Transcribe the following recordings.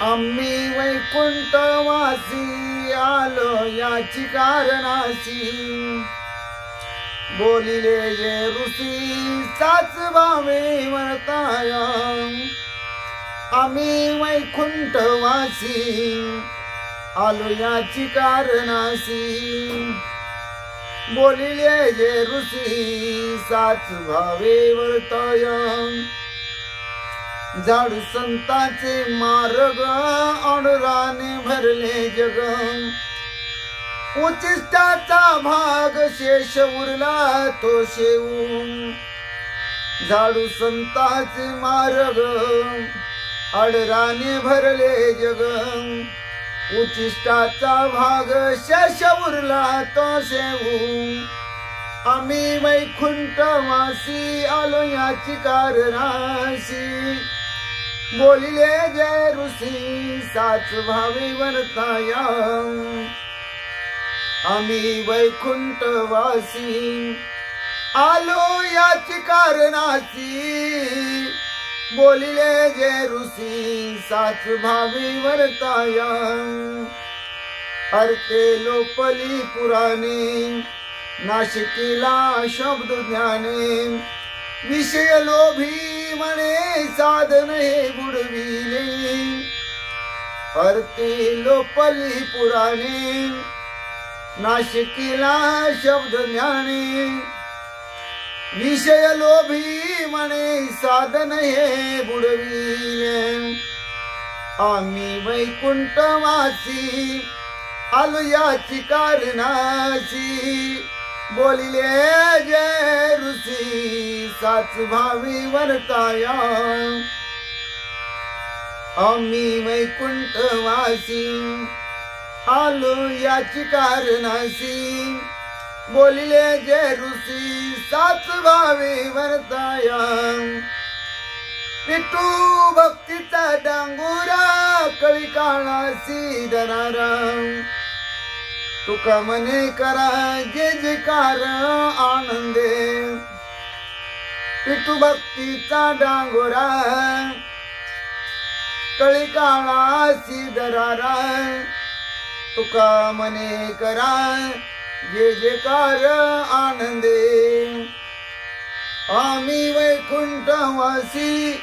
आम्ही वैकुंठवासी आलो याची कारणासी बोलिले जे ऋषी साच भावे वर्ताया आम्ही वैकुंठवासी आलो याची कारणासी बोलिले जे ऋषी साच भावे वर्ताया झाड संतांचे मार्ग अणुराने भरले जग उचिष्टाचा भाग शेष उरला तो शेऊ झाडू संतांचे मार्ग अडराने भरले जग उचिष्टाचा भाग शेष उरला तो शेऊ आम्ही वैकुंठवासी आलो याची कारणासी बोलिले जय ऋषी साच भावे वर्ताया आम्ही वैकुंठवासी आलो याची कारणासी बोलिले जय ऋषी साच भावे वर्ताया अर्थे लोपली पुराणे नाशिकीला शब्द ज्ञाने विषय लोभी म्हणे साधन हे बुडविले अर्थे लोपली पुराणे नाशिकीला शब्द ज्ञाने विषय लोभी म्हणे साधन हे बुडविले आम्ही वैकुंठवासी आलो याची कारणासी बोलिले जय ऋषी साच भावी वर्ताया आम्ही वैकुंठवासी आलो याची कारणासी बोलिले जय ऋषी साच भावी वर्ताया विठू भक्तीचा डांगुरा कळी काळासी धरारा तुका मने करा जे जेकार आनंदे विठू भक्तीचा डांगोरा कळी काळासी धरारा तुका मने करा जे जेकार आनंदे आम्ही वैकुंठवासी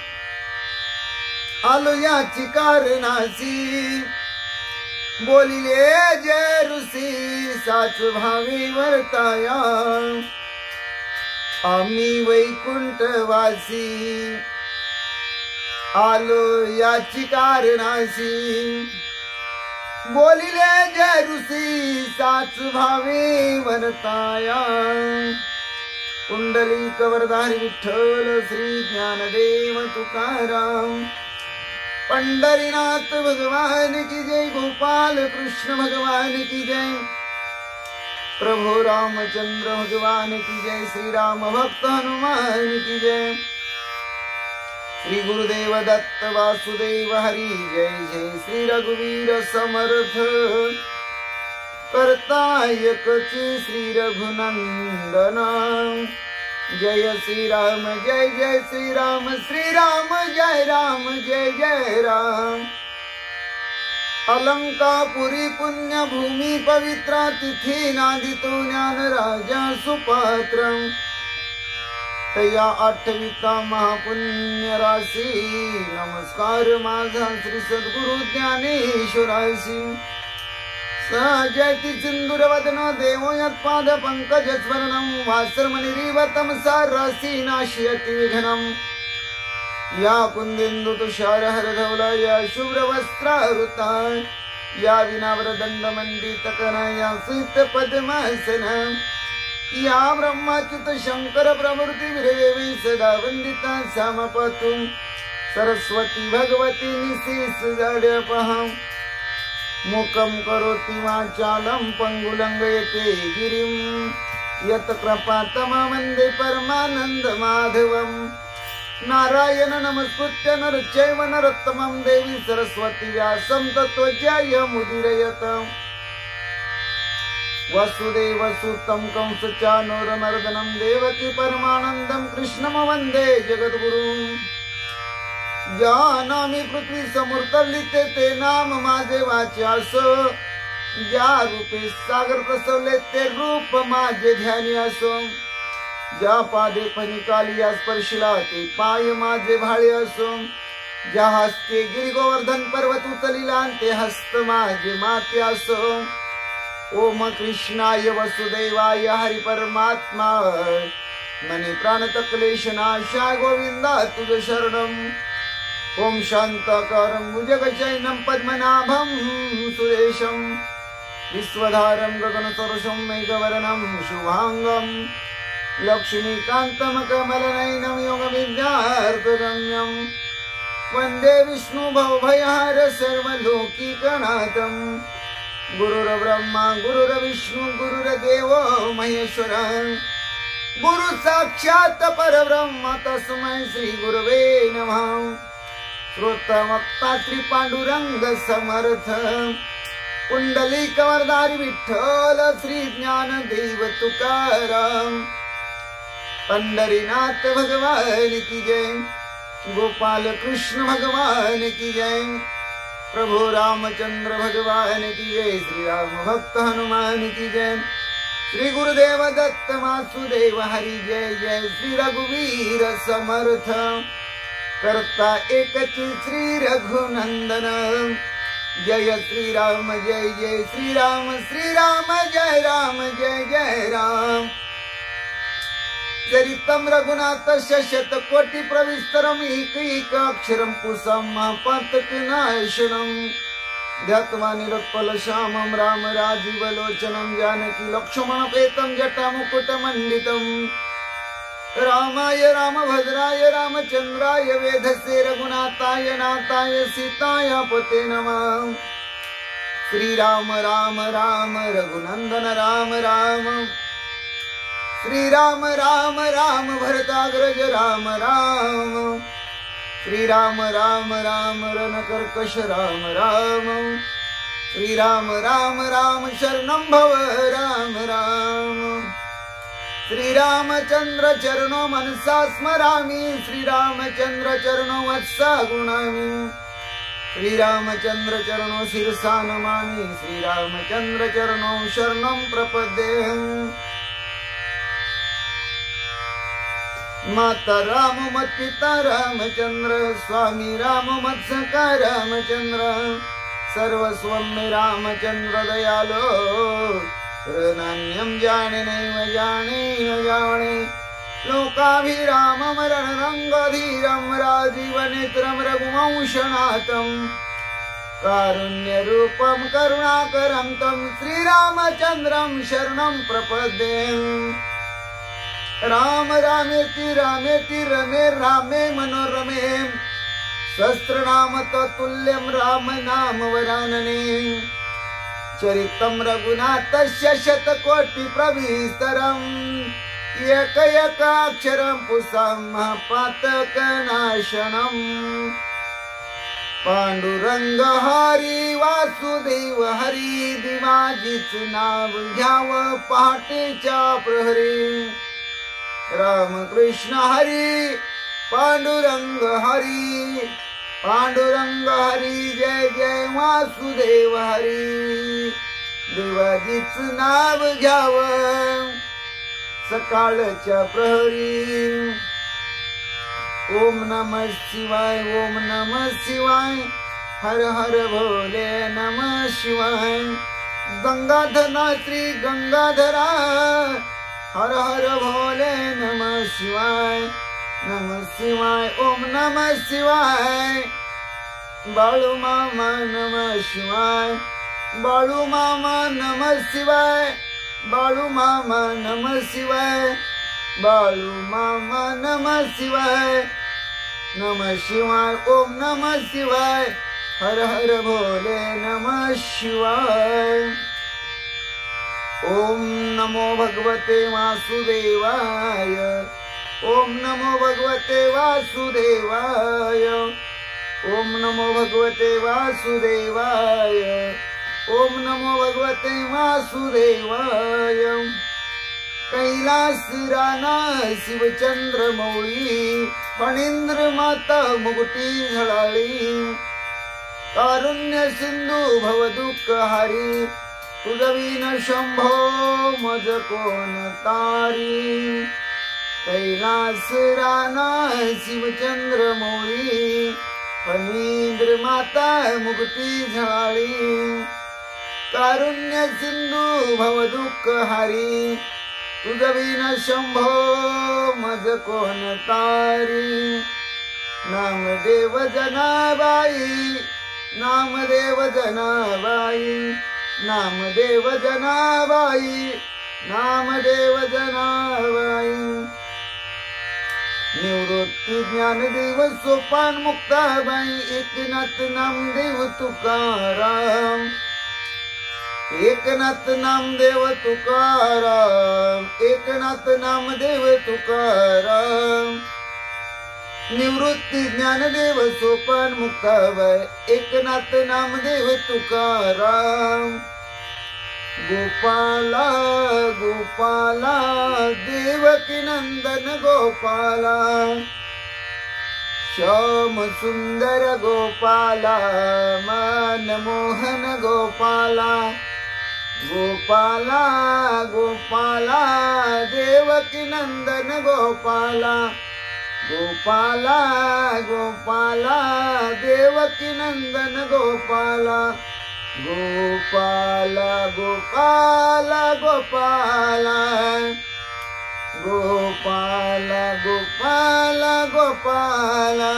आलो याची कारणासी बोलिले जय ऋषी साच भावी वर्ताया आम्ही वैकुंठवासी आलो याची कारणासी बोलिले जय ऋषी साच भावी वर्ताया कुंडलिक वरदारी विठ्ठल श्री ज्ञानदेव तुकाराम पंढरीनाथ भगवान की जय गोपाल कृष्ण भगवान की जय प्रभु रामचंद्र भगवान की जय श्री राम भक्त हनुमान की जय श्री गुरुदेव दत्त वासुदेव हरि जय जय श्री रघुवीर समर्थ कर्तायकचे श्री रघुनंदन जय श्री राम जय जय श्री राम जय जय राम अलंकापुरी पुण्य भूमि पवित्र तिथी नादितो ज्ञान राजा सुपात्र तया आठविता महापुण्य राशी नमस्कार माझा श्री सद्गुरु ज्ञानेश्वरासी जयति सिंदूर वदन देवो यत्पाद पंकज स्वर्णम वासरमणिरीवतम सारसी नाशयति विघ्नम या कुंदेन्दु तुषार हरधवला या शुभ्र वस्त्रावृता या विनाव्रदंड मंडित करा या सुत पद्मासन या ब्रह्माच्युत शंकर प्रभृति विरदेवी सदा वंदिता सामपतु सरस्वती भगवती निशीस जडपहं मुखं करोति वाचालं पंगुलंघयते गिरिं यत् कृपातमं वन्दे परमानंद माधवं नारायण नमस्कृत्य नरचैव नरोत्तमं देवी सरस्वती व्यासं ततो जयमुदीरयत वसुदेवसुतं कंसचानूरमर्दनं देवकी परमानन्दं कृष्णं वन्दे जगद्गुरुं जानामि पृथ्वी समूर्तलिते ते नाम माझे वाच्यास ज्या रूपे सागर प्रसवले ते रूप माझे ध्यानी असो ज्या पादे फणिकालिया स्पर्शिला ते पाय माझे भाळे असो ज्या हस्ते गिरी गोवर्धन पर्वत उचलिला ते हस्त माझे माते असो ओम कृष्णाय वसुदेवाय हरि परमात्मा मनी प्राणत क्लेश नाशाय गोविंदा तुझ शरणम ओम शांताकारं भुजगशयनं पद्मनाभं सुरेशं विश्वधारं गगनसदृशं मेघवर्णं शुभांगं लक्ष्मीकान्तं कमलनयनं योगविद्यार्थगम्यं वन्दे विष्णुभवभयहर सर्वलोकीकनाथं गुरुर्ब्रह्मा गुरुर्विष्णु गुरुर्देवो महेश्वर गुरु साक्षात् परब्रह्म तस्मै श्री गुरवे नमः श्रोतवक्ता श्री पांडुरंग समर्थ कुंडलिक वरदारी विठ्ठल श्री ज्ञानदेव तुकाराम पंढरीनाथ भगवान की जय गोपाल कृष्ण भगवान की जय प्रभु रामचंद्र भगवान की जय श्री राम भक्त हनुमान की जय श्री गुरुदेव दत्त वासुदेव हरि जय जय श्री रघुवीर समर्थ करता एकची श्री रघुनंदन जय श्री राम जय जय श्री राम जय राम जय जय राम चरितम रघुनाथ शत कोटि प्रविस्तरम एक अक्षरम कुसम पतकनाशनम ध्यात्वा निरुत्पल श्यामं राम राजीव लोचनं जानकी लक्ष्मण पेतं जटा मुकुट मंडितम रामाय रामभद्राय रामचंद्राय वेधसे रघुनाथाय नाथाय सीताय पते नमः श्री राम राम राम रघुनंदन राम राम श्री राम राम राम भरताग्रज राम राम श्री राम राम राम रणकर्कश राम राम श्री राम राम राम शरणं भव राम राम श्री रामचंद्र चरणो मनसा स्मरामि श्री रामचंद्र चरणो वत्सा गुणामि श्री रामचंद्र चरणो शिरसा नमामि श्री रामचंद्र चरणो शरणं प्रपद्ये माता राम मत पिता रामचंद्र स्वामी राम मत सखा रामचंद्र सर्वस्वं मे रामचंद्र दयालो नान्यं जाने नैव जाने न जाने लोकाभिराम मरण रंगधीरं राजीवनेत्रं रघुवंशनाथं कारुण्य रूपं करुणाकरं तं श्रीरामचंद्रं शरणं प्रपद्ये राम रामेति रामेति रमे रामे मनोरमे सहस्रनाम तत्तुल्यं राम नाम वरानने चरितं रघुनाथस्य शतकोटि प्रविस्तरम् एकैकाक्षरं पुंसां पातकनाशनम् पांडुरंग हरी वासुदेव हरी दिवाजीच नाव घ्यावं पहाटेच्या प्रहरी रामकृष्ण हरी पांडुरंग हरी पांडुरंग हरी जय जय वासुदेव हरी देवाजीच नाव घ्यावं सकाळच्या प्रहरी ओम नमः शिवाय ओम नमः शिवाय हर हर भोले नमः शिवाय गंगाधरा श्री गंगाधरा हर हर भोले नमः शिवाय ओम नमः शिवाय बाळू मामा नमः शिवाय बाळू मामा नमः शिवाय बाळू मामा नमः शिवाय बाळू मामा नमः शिवाय नमः शिवाय। ओम नमः शिवाय। हर हर भोले नमः शिवाय। ओम नमो भगवते वासुदेवाय। ओम नमो भगवते वासुदेवाय। ओम नमो भगवते वासुदेवाय। ओम नमो भगवते वासुदेवाय। कैलास राणा शिवचंद्र मौळी, फणींद्र माता मुकुटी झळाळी, कारुण्य सिंधू भव दुःख हारी, तुझविन शंभो मज कोण तारी। कैलास राणा शिवचंद्र मौळी, फणींद्र माता मुकुटी झळाळी, कारुण्य सिंधू भव दुःख हारी, तुझविन शंभो मज कोण तारी। नामदेव जनाबाई, नामदेव जनाबाई, नामदेव जनाबाई, नामदेव जनाबाई। निवृत्ती ज्ञानदेव सोपान मुक्ताबाई, एकनाथ नामदेव तुकाराम, एकनाथ नामदेव तुकाराम, एकनाथ नामदेव तुकाराम। निवृत्ती ज्ञानदेव सोपान मुक्ताबाई, एकनाथ नामदेव तुकाराम। गोपाला गोपाला देवकी नंदन गोपाला, श्याम सुंदर गोपाला, मनमोहन गोपाला, गोपाला गोपाला देवकी नंदन गोपाला, गोपाला गोपाला देवकी नंदन गोपाला, गोपाला गोपाला गोपाला, गोपाला गोपाला गोपाला।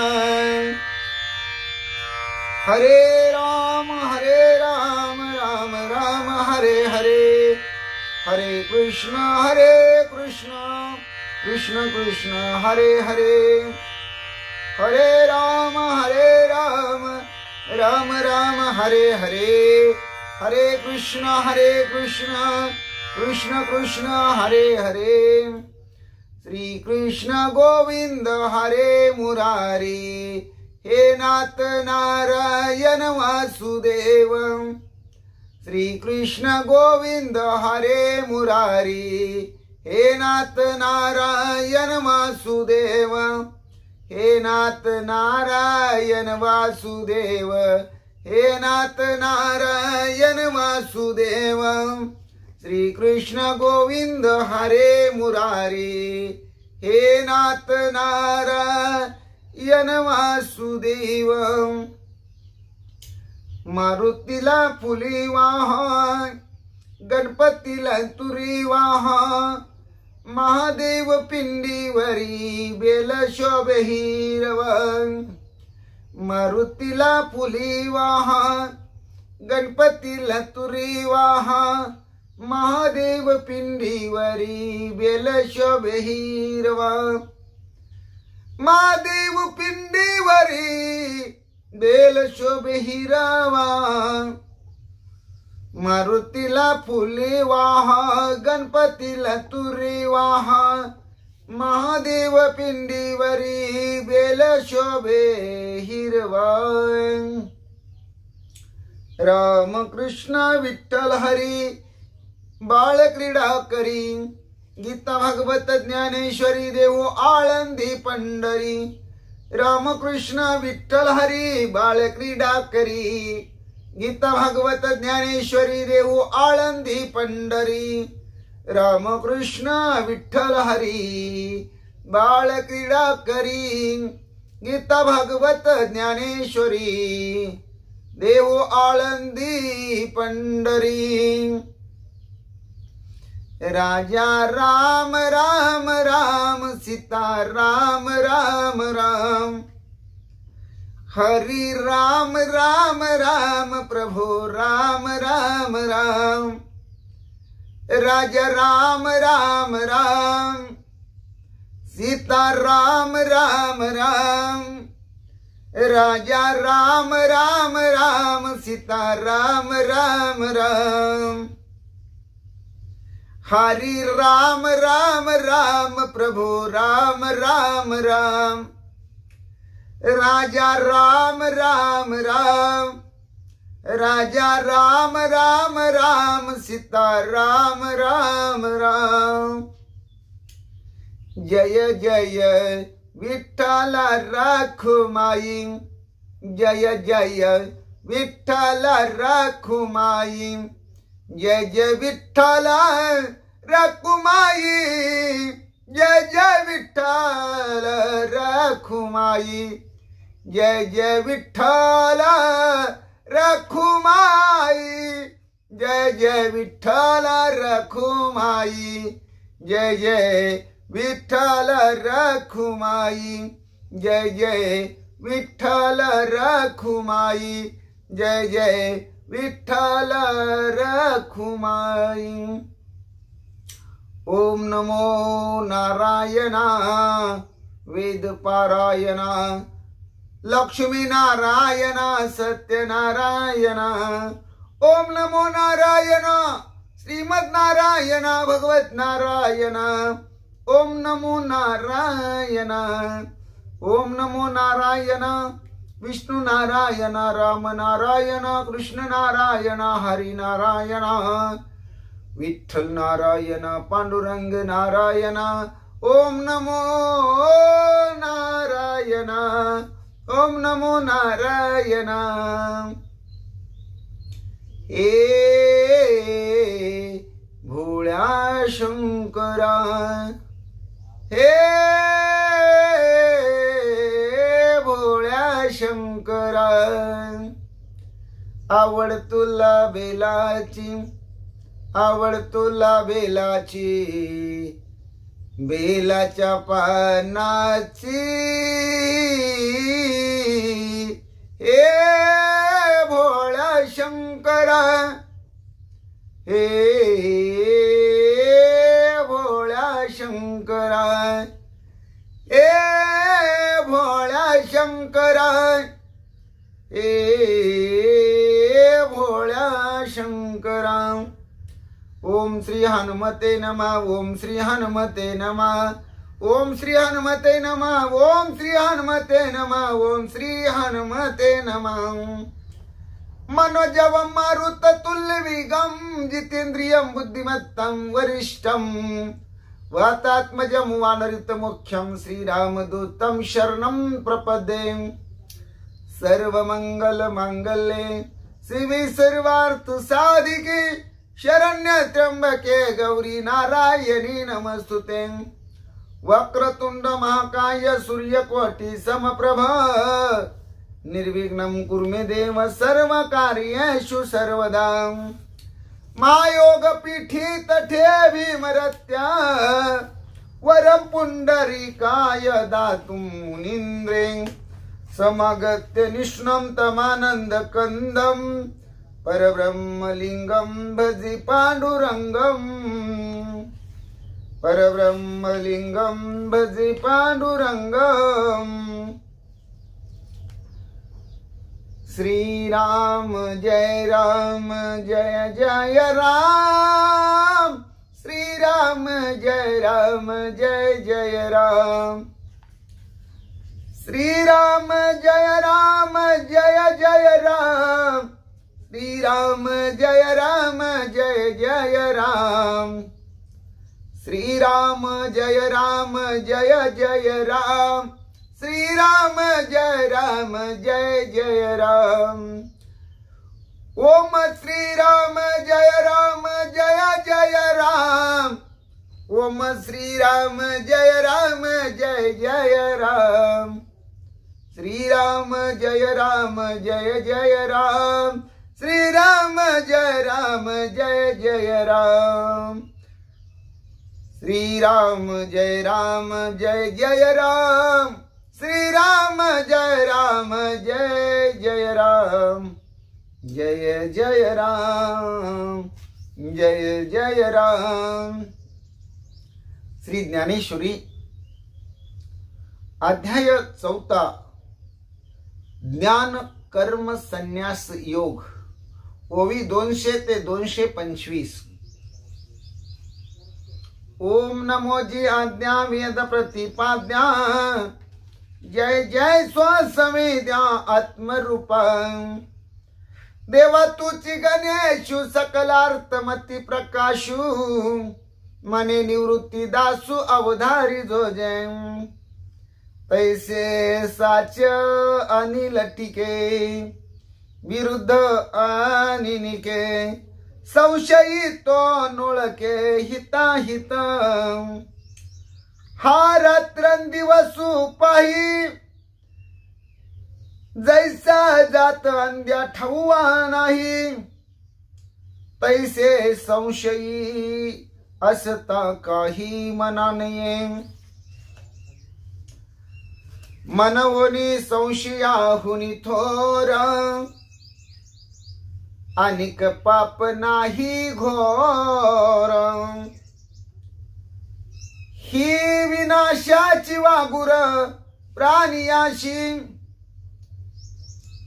हरे राम राम राम हरे हरे, हरे कृष्ण कृष्ण कृष्ण हरे हरे, हरे राम राम राम हरे हरे, हरे कृष्ण कृष्ण कृष्ण हरे हरे। श्री कृष्ण गोविंद हरे मुरारी, हे नाथ नारायण वासुदेव। श्री कृष्ण गोविंद हरे मुरारी, हे नाथ नारायण वासुदेव, हे नाथ नारायण वासुदेव, हे नाथ नारायण वासुदेव। श्री कृष्ण गोविंद हरे मुरारी, हे नाथ नारायण वासुदेव। मारुतीला फुली वाहन, गणपतीला तुरी वाहन, महादेव पिंडीवरी बेल शोभे हिरवं। मारुतीला फुली वाहन, गणपतीला तुरी वाहन, महादेव पिंडीवरी बेल शोभे हिरवं। महादेव पिंडीवरी बेल शोभे हिरवं। मारुतीला फुले वाहा, गणपतीला तुरी वाहा, महादेव पिंडीवरी बेल शोभे हिरवं। राम कृष्ण विठ्ठल हरी बाळ क्रीडा करी, गीता भागवत ज्ञानेश्वरी देव आळंदी पंढरी। राम कृष्ण विठ्ठल हरी बाळ क्रीडा करी, गीता भागवत ज्ञानेश्वरी देव आळंदी पंढरी। राम कृष्ण विठ्ठल हरी बाळ क्रीडा करी, गीता भागवत ज्ञानेश्वरी देव आळंदी पंढरी। राजा राम राम राम, सीता राम राम राम, हरि राम राम राम, प्रभु राम राम राम। राजा राम राम राम, सीता राम राम राम, राजा राम राम राम सीता राम राम राम हरि राम राम राम प्रभु राम राम राम राजा राम राम राम राजा राम राम राम सीता राम राम राम जय जय विठ्ठल रखुमाई जय जय विठ्ठल रखुमाई जय जय विठ्ठल रखुमाई जय जय विठ्ठल रखुमाई जय जय विठ्ठल रखुमाई जय जय विठ्ठल रखुमाई जय जय विठ्ठल रखुमाई जय जय विठ्ठल रखुमाई जय जय विठ्ठल रखुमाई ओम नमो नारायणा वेद पारायणा लक्ष्मी नारायणा सत्यनारायणा ओम नमो नारायण श्रीमद नारायण भगवत नारायण ओम नमो नारायण ओम नमो नारायण विष्णु नारायण राम नारायण कृष्ण नारायण हरि नारायण विठ्ठल नारायण पांडुरंग नारायण ओम नमो नारायण ओम नमो नारायण हे भोळ्या शंकरा हे भोळ्या शंकरा आवड तुला बेलाची आवड तुला बेलाची बेलाच्या पानाची हे भोळा शंकरा हे भोळा शंकरा हे भोळा शंकरा हे भोळा शंकरा ओम श्री हनुमते नमः ओम श्री हनुमते नमः ओम श्री हनुमते नमः ओम श्री हनुमते नमः ओम श्री हनुमते नमः मनोजवं मारुत तुल्य वेगं जितेन्द्रियं बुद्धिमत्तं वरिष्ठं वातात्मजं वानरितमुख्यं श्रीरामदूतं शरणं प्रपद्ये सर्वमंगल मांगल्ये शिवे सर्वार्थ साधिके शरण्य त्र्यंबके गौरी नारायणी नमस्तुते वक्रतुंड महाकाय सूर्यकोटि समप्रभ निर्विघ्नं कुरु मे देव सर्व कार्येषु सर्वदा मायोग पीठी तठे भीमरत्या वरं पुंडरीकाय दातुं मुनीन्द्रे समगत्य निष्णं तमानंद कंदं परब्रह्मलिंगं भजि पांडुरंगं परब्रह्मलिंगं भजि पांडुरंगं श्री राम जय जय राम श्री राम जय जय राम श्री राम जय जय राम श्री राम जय जय राम श्री राम जय जय राम श्री राम जय जय राम ओम श्री राम जय जय राम ओम श्री राम जय जय राम श्री राम जय जय राम श्री राम जय जय राम श्री राम जय जय राम श्री राम जय जय राम जय जय राम जय जय राम। श्री ज्ञानेश्वरी अध्याय 4 ज्ञान कर्म संन्यास योग ओवी 200 ते 225। ओम नमो जी आज्ञा वेद प्रतिपाद्या जय जय स्वसंवेद्या आत्मरूपा देवा तुची गणेशु सकलार्थमती प्रकाशु मने निवृत्ती दासु अवधारी जो जय तैसे साच अनिल टिके विरुद्ध अनिनिके संशयी तो नोळके हिताहित हा रात्रंदिवसु पाही जैसा जात अंध्या ठेवा नाही तैसे संशयी असता काही मना नये मनवोनी संशयाहुनी थोर अनिक पाप नाही घोर ही विनाशाची वागुर प्राणियाशी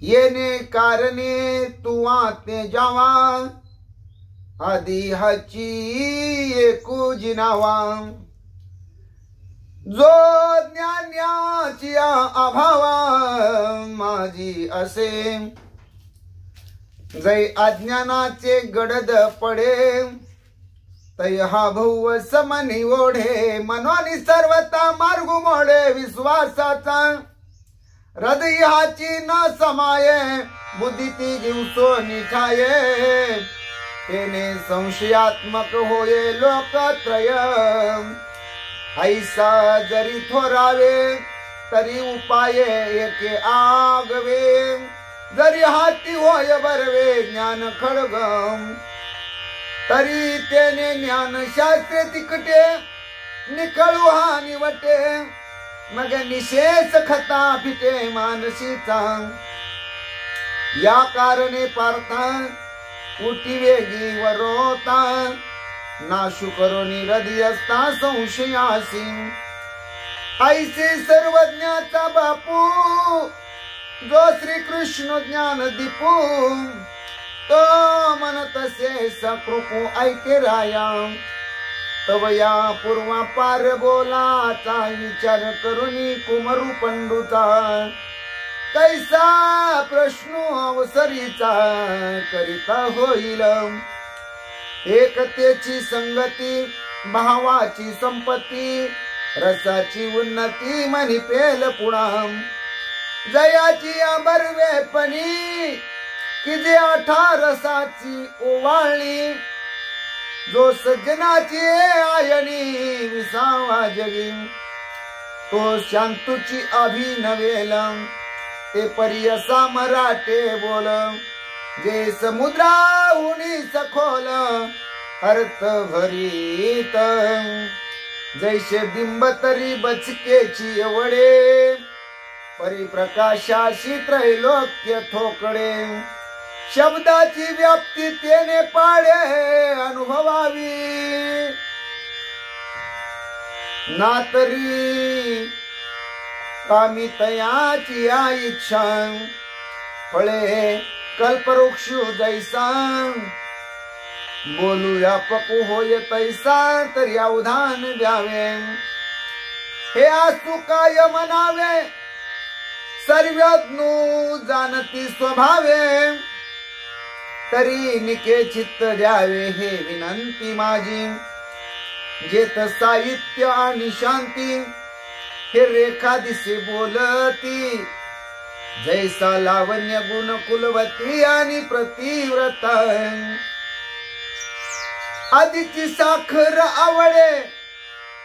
येणे कारणे तू आते जावा आधी हाची एकू जिनावा जो ज्ञानाची अभावा माझी असे जै अज्ञानाचे गडद पडे तै हा भव समनी ओढे मनोनी सर्वता मार्गू मोडे विश्वासाचा हृदयाची न समाये बुद्धी ती दिवसो निठाये तेने संशयात्मक होये लोकत्रय ऐसा जरी थोरावे तरी उपाये एके आगवे जरी हाती होय बरवे ज्ञान खळगम तरी तेने ज्ञान शास्त्रे तिकटे निकळू हा निवटे मग निशेष खता फिटे मानसीचा या कारणे पार्था उठी वेगी वरोता नाशु करोनी हृदयस्था संशयासी ऐसे सर्वज्ञाचा बापू जो श्री कृष्ण ज्ञान दीपू तो मन तसे सकृपू ऐके राया तव या पूर्वापार बोलाचा विचार करुनी कुमरू पंडूचा कैसा प्रश्न अवसरीचा करिता होईल एकतेची संगती भावाची संपत्ती रसाची उन्नती मनी पेल पुणा जयाची अबरवेपणी कि जे 18 रसाची ओवाळणी जो सज्जनाची आयनी विसावा जगी तो शांतूची अभिनवेल ते परियसा मराठे बोल जे समुद्राहुनी सखोल अर्थ भरीत जैसे बिंब तरी बचकेची एवढे परिप्रकाशाशी त्रैलोक्य ठोकळे शब्दाची व्याप्ती तेने पाडे अनुभवावी ना तरी कामी तयाची इच्छा फळे कल्पवृक्षु जैसा बोलू व्यापक होय तैसा तरी अवधान द्यावे हे आसू काय म्हणावे सर्वज्ञ जाणती स्वभावे तरी निके चित्त द्यावे हे विनंती माझी जेत साहित्य आणि शांती हे रेखा दिसे बोलती जैसा लावण्य गुण कुलवती आणि प्रतिव्रता आधीची साखर आवडे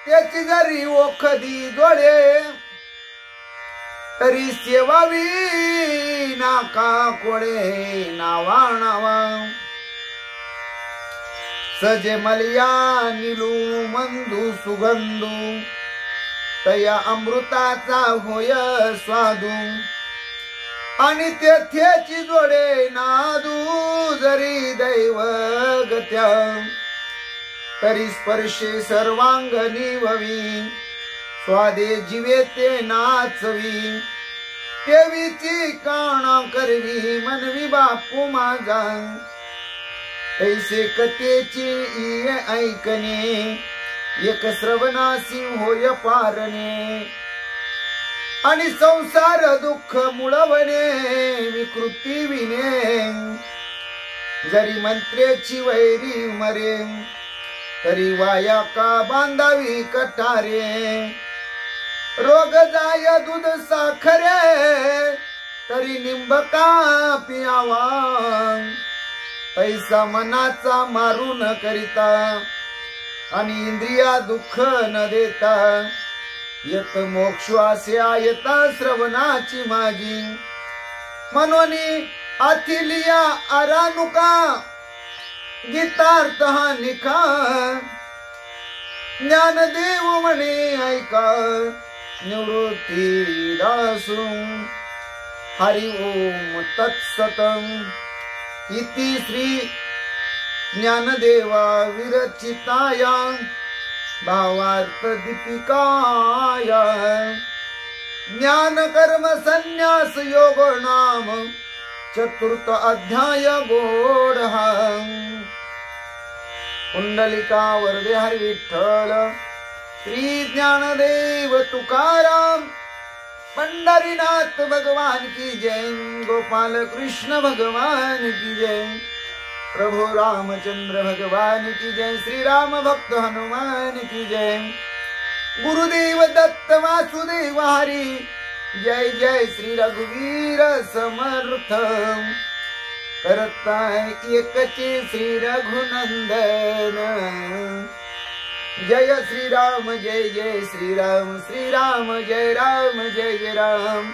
त्याची जरी ओखदी जोडे तरी सेवावी नाका कोडे नावा नावा सजे मलिया निलू मंदू सुगंधू तया अमृताचा होय स्वादू आणि तेथेची जोडे नादू जरी दैव गत्या तरी स्पर्शे सर्वांगनी ववी स्वादे जीवे ते नाचवी ठेवीची काना करवी मनवी बापू माझा ऐसे कथेची इये ऐकणे एक श्रवणासी होय पारणे आणि संसार दुःख मुळवणे विकृती विने जरी मंत्रेची वैरी मरे तरी वाया का बांधावी कटारे रोग जाय दूध साखरे तरी निंबका पियावा पैसा मनाचा मारून करिता आणि इंद्रिया दुःख न देता यत मोक्षवास्या येता श्रवणाची माझी मनोनी अथिलिया आरानुका गीतार्थ हा निखा ज्ञानदेव म्हणे ऐका निवृत्ती दासू हरि ओम तत्सतम इति श्री ज्ञानदेवा विरचिताया भावार्थ दीपिकाया ज्ञान कर्म संन्यास योग नाम चतुर्थ अध्याय गोडहा कुंडलिका वरदे हरी विठ्ठल श्री ज्ञानदेव तुकाराम पंढरीनाथ भगवान की जय गोपाल कृष्ण भगवान की जय प्रभु रामचंद्र भगवान की जय श्री राम भक्त हनुमान की जय गुरुदेव दत्त वासुदेव हरी जय जय श्री रघुवीर समर्थ करता एकचे श्री रघुनंदन जय श्री राम जय जय श्री राम जय जय राम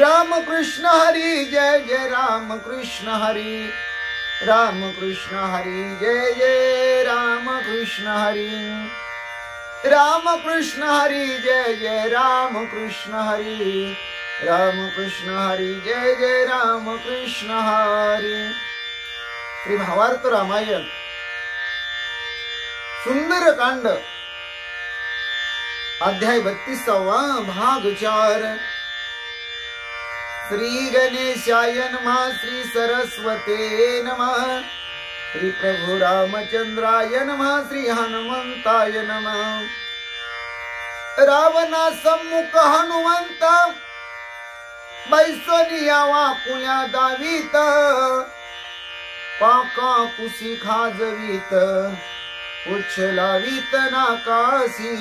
राम कृष्ण हरी जय जय राम कृष्ण हरी जय जय राम कृष्ण हरी जय जय राम कृष्ण हरी जय जय राम कृष्ण हरी श्री भावार्थ रामायण सुंदर कांड अध्याय 32 भाग 4 श्री गणेशाय नमः श्री सरस्वते नमः श्री प्रभु रामचंद्राय नमः श्री हनुमंताय नमः रावणा सम्मुख हनुमंत बैसोनियावा कुल्या दावीत पाका कुशी खाजवीत उच्छलावीत नाकासी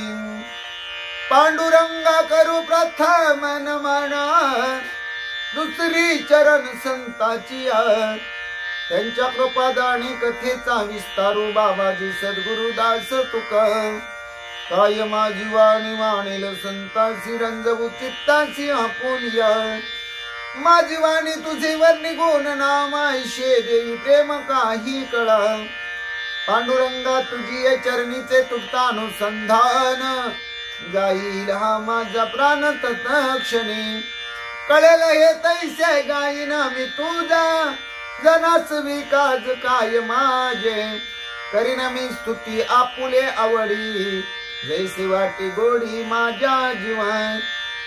पांडुरंगा करू प्रथम नमन दुसरी चरण संताची त्यांच्या कृपादानी कथेचा विस्तारू बाबाजी सद्गुरुदास तुका काय माझी वाणी मानेल संतासी रंजवू चित्तासी आपुलिया माझी वाणी तुझे वर्णी गुण नामाईशे देवी प्रेम काही कळा पांडुरंगा तुझी चरणीचे तुटानुसंधान जाईल हा माझा प्राण तत्क्षणी कळेल हे तैसे गाईना मी तुझा जनास विकाज काय माझे करीन मी स्तुती आपुले आवडी जैसे वाटी गोडी माझ्या जीवन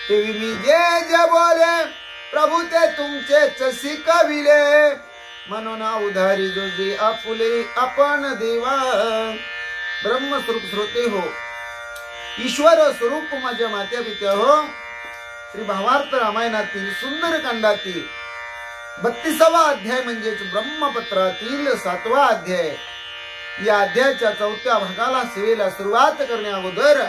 तेवी मी जे बोले प्रभू ते तुमचेच शिकविले म्हणून उधारी जोजी आपुले आपण देवा ब्रह्मस्वरूप श्रोते हो ईश्वर स्वरूप माझ्या मात्या पित्या हो श्री भावार्थ रामायणातील सुंदर कांडातील 32वा अध्याय म्हणजेच ब्रह्मपत्रातील 7वा अध्याय या अध्यायाच्या 4थ्या भागाला सेवेला सुरुवात करण्या अगोदर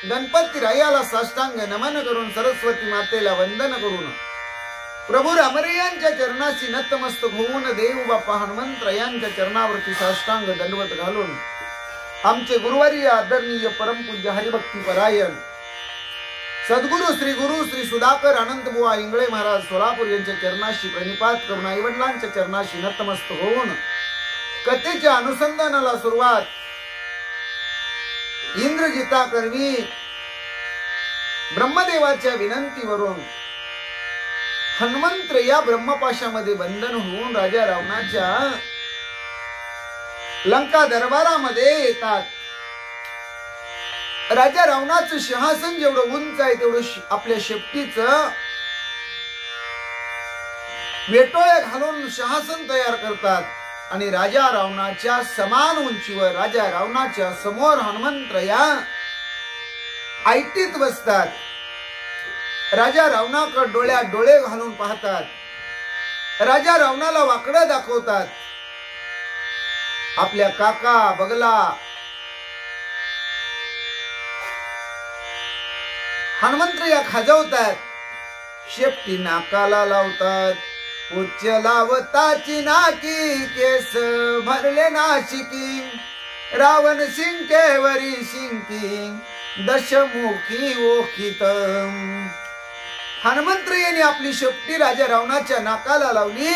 गणपती रायाला साष्टांग नमन करून सरस्वती मातेला वंदन करून प्रभू रामरयांच्या चरणाशी नतमस्तक होऊन देव बाप्पा हनुमंतरायांच्या चरणावरती साष्टांग दंडवत घालून आमचे गुरुवारी आदरणीय परमपूज्य हरिभक्ती परायण सद्गुरु श्री सुधाकर अनंतबुवा इंगळे महाराज सोलापूर यांच्या चरणाशी प्रणिपात करून आई वडिलांच्या चरणाशी नतमस्तक होऊन कथेच्या अनुसंधानाला सुरुवात इंद्रजिता करवी ब्रह्मदेवाच्या विनंतीवरून हनुमंत या ब्रह्मपाशामध्ये बंधन होऊन राजा रावणाच्या लंका दरबारामध्ये येतात. राजा रावणाचं सिंहासन जेवढं उंच आहे तेवढं आपल्या शेपटीचं वेटोळे घालून सिंहासन तयार करतात आणि राजा रावणाच्या समान उंचीवर राजा रावणाच्या समोर हनुमंतराया ऐटीत बसतात. राजा रावणाकडे डोळ्यात डोळे घालून पाहतात. राजा रावणाला वाकडं दाखवतात. आपल्या काका बगला हनुमंतराया खाजवतात. शेपटी नाकाला लावतात. उच्च लावताची नाकी केस भरले नाशिकी रावण शिंकेवरी शिंकी दशमुखी ओखित. हनुमंतरायाने आपली शेपटी राजा रावणाच्या नाकाला लावली.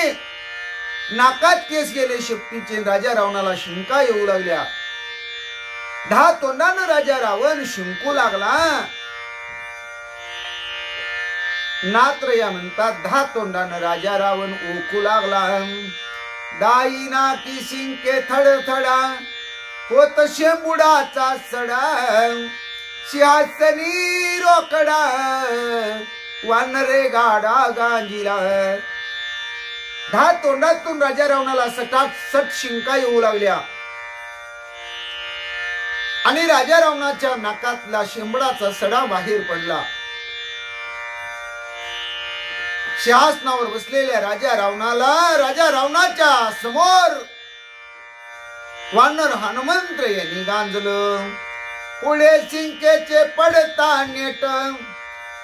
नाकात केस गेले शेपटीचे. राजा रावणाला शिंका येऊ लागल्या. 10 तोंडानं राजा रावण शिंकू लागला. नात्रया म्हणतात 10 तोंडानं राजा रावण ओकू लागला. दाई नाकी शिंके थडथडा होत शेंबुडाचा सडा सिंहासनी रोकडा वानरे गाडा गांजिला. 10 तोंडातून राजा रावणाला सटासट शिंका येऊ लागल्या आणि राजा रावणाच्या नाकातला शेंबडाचा सडा बाहेर पडला. सिंहासनावर बसलेल्या राजा रावणाच्या समोर वानर हनुमंतरायांनी गांजलं. पुढे शिंकेचे पडता नेट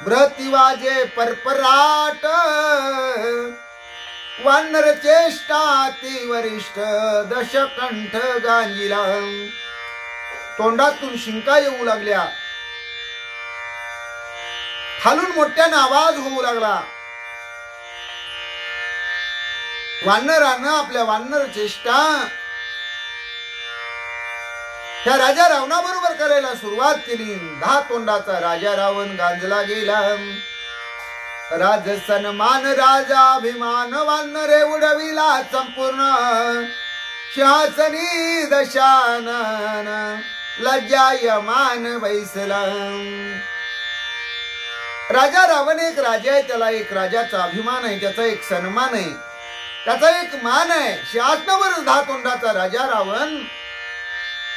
भ्रती वाजे परपराट वानर चेष्टा ती वरिष्ठ दशकंठ गांजिला. तोंडातून शिंका येऊ लागल्या. खालून मोठ्याने आवाज होऊ लागला. वानरानं आपल्या वानर चेष्टा ह्या राजा रावणाबरोबर करायला सुरुवात केली. 10 तोंडाचा राजा रावण गांजला गेला. राज सन्मान राजाभिमान वानरे उडविला संपूर्ण सिंहासनी दशानन लज्जायमान बैसला. राजा रावण एक राजा आहे. त्याला एक राजाचा अभिमान आहे. त्याचा एक सन्मान आहे. त्याचा एक मान आहे. सिंहासनावर 10 तोंडाचा राजा रावण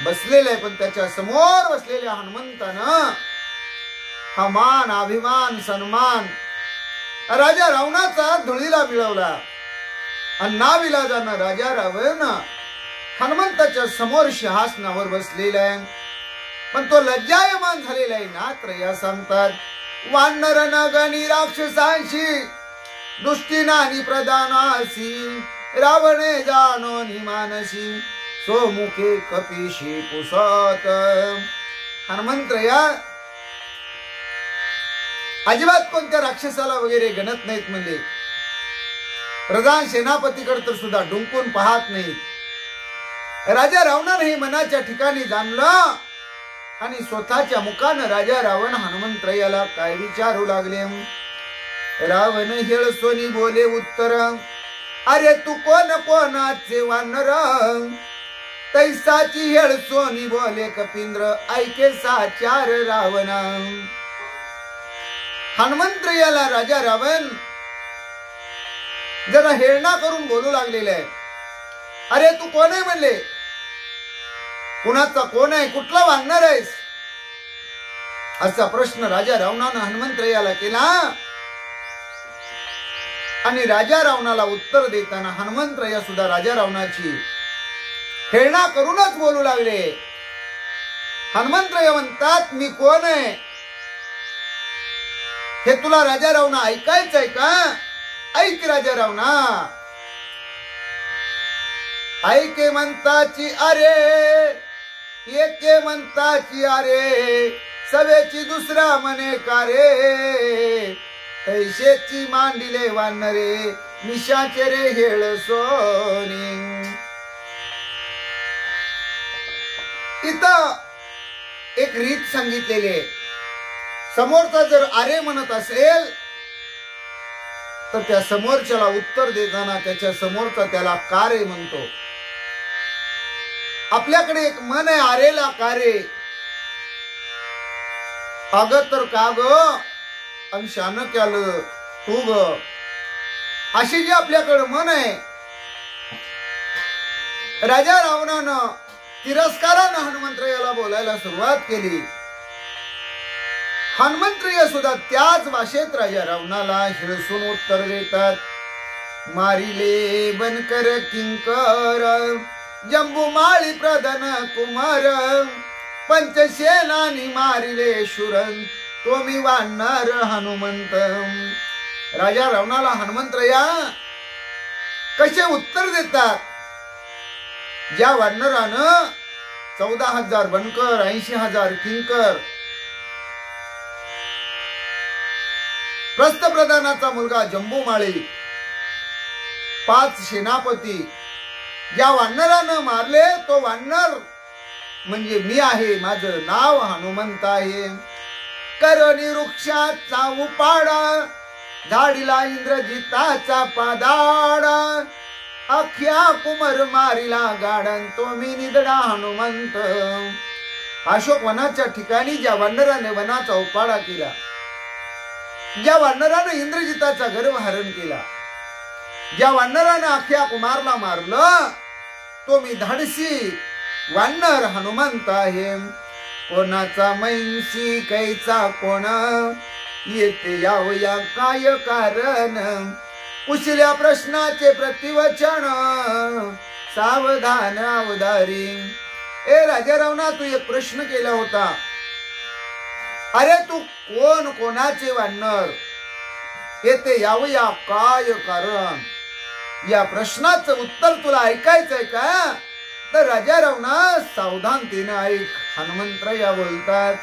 बसलेला आहे. पण त्याच्या समोर बसलेल्या हनुमंतानं हा मान अभिमान सन्मान राजा रावणाचा धुळीला मिळवला. आणि नाविलाजानं राजा रावण हनुमंताच्या समोर सिंहासनावर बसलेला आहे. पण तो लज्जायमान झालेला आहे. नात्रया सांगतात वानर नगणी राक्षसांशी दृष्टीनानी प्रदानासी रावणे जाणो निमानसी सोमुखे कपिशी पुसत. हनुमंतराया अजिबात कोणत्या राक्षसाला वगैरे गणत नाहीत म्हणले. प्रधान सेनापतीकडे तर सुद्धा डुंकून पाहत नाहीत. राजा रावणाने हे मनाच्या ठिकाणी जाणलं आणि स्वतःच्या मुखानं राजा रावण हनुमंतरायाला काय विचारू लागले. रावण हेळसोनी बोले उत्तर अरे तू कोण कोणाचे वानर तैसाची हेळसोनी बोले कपिंद्र ऐके साचार रावण. हनुमंतरायाला राजा रावण जरा हेळना करून बोलू लागलेला आहे. अरे तू कोण आहे म्हणले. कुणाचा कोण आहे. कुठला वानर आहेस असा प्रश्न राजा रावणानं हनुमंतरायाला केला. आणि राजा रावणाला उत्तर देताना हनुमंतराया सुद्धा राजा रावणाची हेळना करूनच बोलू लागले. हनुमंतराया म्हणतात मी कोण आहे हे तुला राजा रावणा ऐकायचंय का. ऐक राजा रावणा. ऐके म्हणताची अरे एके म्हणताची अरे सवेची दुसरा म्हणे का रे तैशेची मांडिले वानरे निशाचे रे हेळ सोनी. इथं एक रीत सांगितलेली आहे. समोरचा जर अरे म्हणत असेल तर त्या समोरच्याला उत्तर देताना त्याच्या समोरचा त्याला कारे म्हणतो. आपल्याकडे एक मन आहे अरेला कारे. अग तर का ग अंशानं केलं तू ग, अशी जी आपल्याकडं मन आहे. राजा रावणानं तिरस्कारानं हनुमंतरायाला बोलायला सुरुवात केली. हनुमंतराय सुद्धा त्याच भाषेत राजा रावणाला हिळसून उत्तर देतात. मारिले बनकर किंकर, जंबुमाळी प्रधन कुमार, पंचसेनानी मारिले शूर, तुम्ही वानर हनुमंत. राजा रावणाला हनुमंतराया कसे उत्तर देतात. ज्या वानरानं 14,000 बनकर, 80,000 किंकर, प्रस्थप्रधानाचा मुलगा जंबुमाळी, 5 सेनापती, ज्या वानरानं मारले तो वानर म्हणजे मी आहे, माझं नाव हनुमंत आहे. करणी वृक्षाचा उपाडा, झाडीला इंद्रजिताचा पादाड, अख्या कुमर मारिला गाडन, तो मी निधडा हनुमंत. अशोक वनाच्या ठिकाणी ज्या वानराने वनाचा उपाडा केला, ज्या वानराने इंद्रजिताचा गर्वहरण केला, ज्या वानराने अख्या कुमारला मारलं, तो मी धाडसी वानर हनुमंत आहे. कोणाचा मैंशी कैचा कोण, येते यावया काय कारण, पुसल्या प्रश्नाचे प्रतिवचन, सावधान अवधारी. ए राजा रावणा, तू एक प्रश्न केला होता. अरे तू कोण, कोणाचे वानर, येते यावया काय कारण, या प्रश्नाचं उत्तर तुला ऐकायचंय का? तर राजा रावणा सावधानतेने ऐक. हनुमंतराया बोलतात.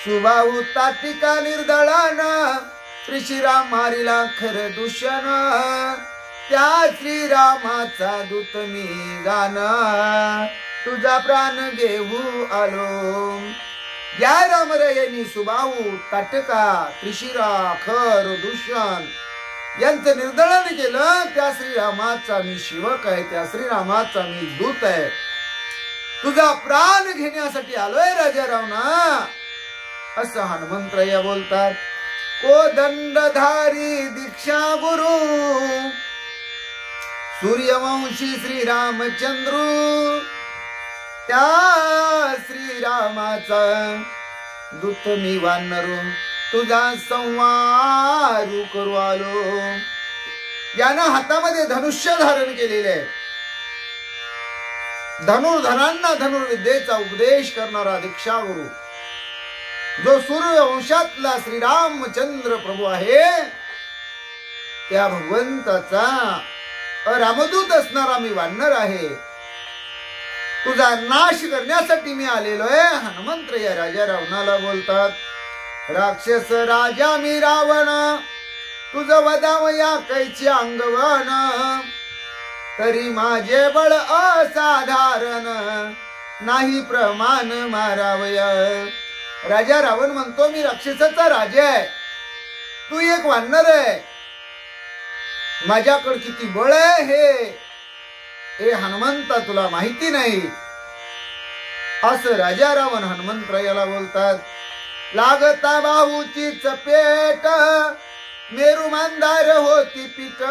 सुबाहू ताटिका निर्दळाना, श्रीराम मारिला खर दूषण, त्या श्रीरामाचा दूत मी गाण, तुझा प्राण घेऊ आलो. या रामरायांनी सुबाहू, ताटका, त्रिशिरा, खर, दूषण यांचं निर्दळन केलं. त्या श्रीरामाचा मी शिवक आहे, त्या श्रीरामाचा मी दूत आहे, तुझा प्राण घेण्यासाठी आलोय राजा रावणा, असं हनुमंतराया बोलतात. कोदंडधारी दीक्षा गुरु, सूर्यवंशी श्रीरामचंद्र, त्या श्रीरामाचा दूत मी वानरू, तुझा संवारू करू आलो. यानं हातामध्ये धनुष्य धारण केलेले आहे. धनुर्धरांना धनुर्विद्येचा उपदेश करणारा दीक्षा गुरु, जो सूर्यवंशातला श्रीरामचंद्र प्रभू आहे, त्या भगवंताचा रामदूत असणारा मी वानर आहे. तुझा नाश करण्यासाठी मी आलेलो आहे. हनुमंतराया राजा रावणाला बोलतात. राक्षस राजा मी रावण, तुझं वदावया कैची अंगवण, तरी माझे बळ असाधारण, नाही प्रमाण मारावया. राजा रावण म्हणतो, मी राक्षसाचा राजा आहे, तू एक वानर आहे, माझ्याकडे किती बळ आहे हे हनुमंता तुला माहिती नाही, असं राजा रावण हनुमंतरायाला बोलतात. लागता बाहूची चपेट, मेरू मंदार होती पीठ,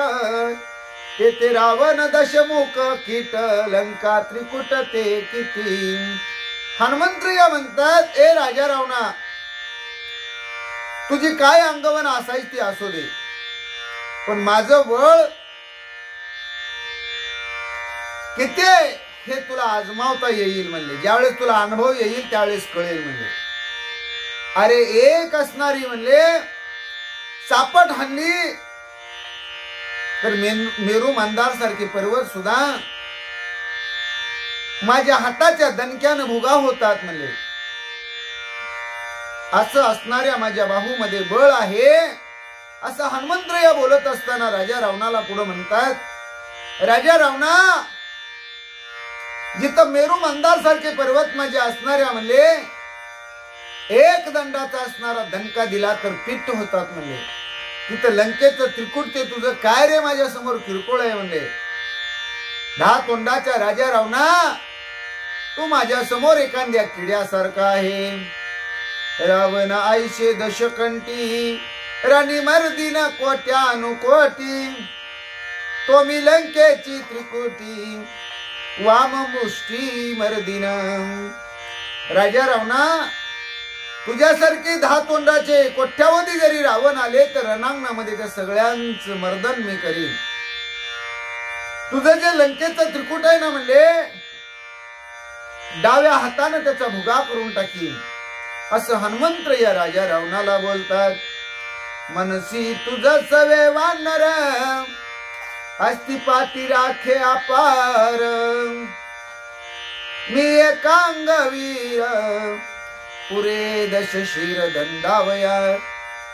तेथे रावण दशमुख कीट, लंका त्रिकुट ते किती. हनुमंतराया म्हणतात, ए राजा रावणा, तुझी काय अंगवण असायची ती असू दे, पण माझं बळ किती हे तुला आजमावता येईल म्हणले. ज्यावेळेस तुला अनुभव येईल त्यावेळेस कळेल म्हणले. अरे एक असणारी म्हणले सापट हल्ली तर मेरू मंदार सारखे पर्वत सुद्धा माझ्या हाताच्या दणक्यानं भुगा होतात म्हणले. असं असणाऱ्या माझ्या बाहूमध्ये बळ आहे, असं हनुमंतराया बोलत असताना राजा रावणाला पुढे म्हणतात. राजा रावणा, जिथं मेरू मंदार सारखे पर्वत माझे असणाऱ्या म्हणले एक दंडाचा असणारा दणका दिला तर पिट्ट होतात म्हणले. तिथं लंकेचं त्रिकुट ते तुझं काय रे माझ्या समोर किरकोळ आहे म्हणले. 10 तोंडाच्या राजा रावणा, तू माझ्या समोर एखाद्या किड्यासारखा आहे. रावण आयशे दशकंठी राणी मर्दिन कोट्यानुकोटी तो मी लंकेची त्रिकुटी वाम मुष्टी मर्दिन. राजा रावणा, तुझ्यासारखे 10 तोंडाचे कोट्यावधी जरी रावण आले तर रणांगणामध्ये त्या सगळ्यांचं मर्दन मी करीन. तुझं जे लंकेचं त्रिकुट आहे ना म्हणले, डाव्या हाताने त्याचा भुगा करून टाकीन असं हनुमंत या राजा रावणाला बोलतात. मनसी तुझ सवे वानर अस्ति पाती राखे अपार मी एकांग वीर पुरे दश शिर दंडावया.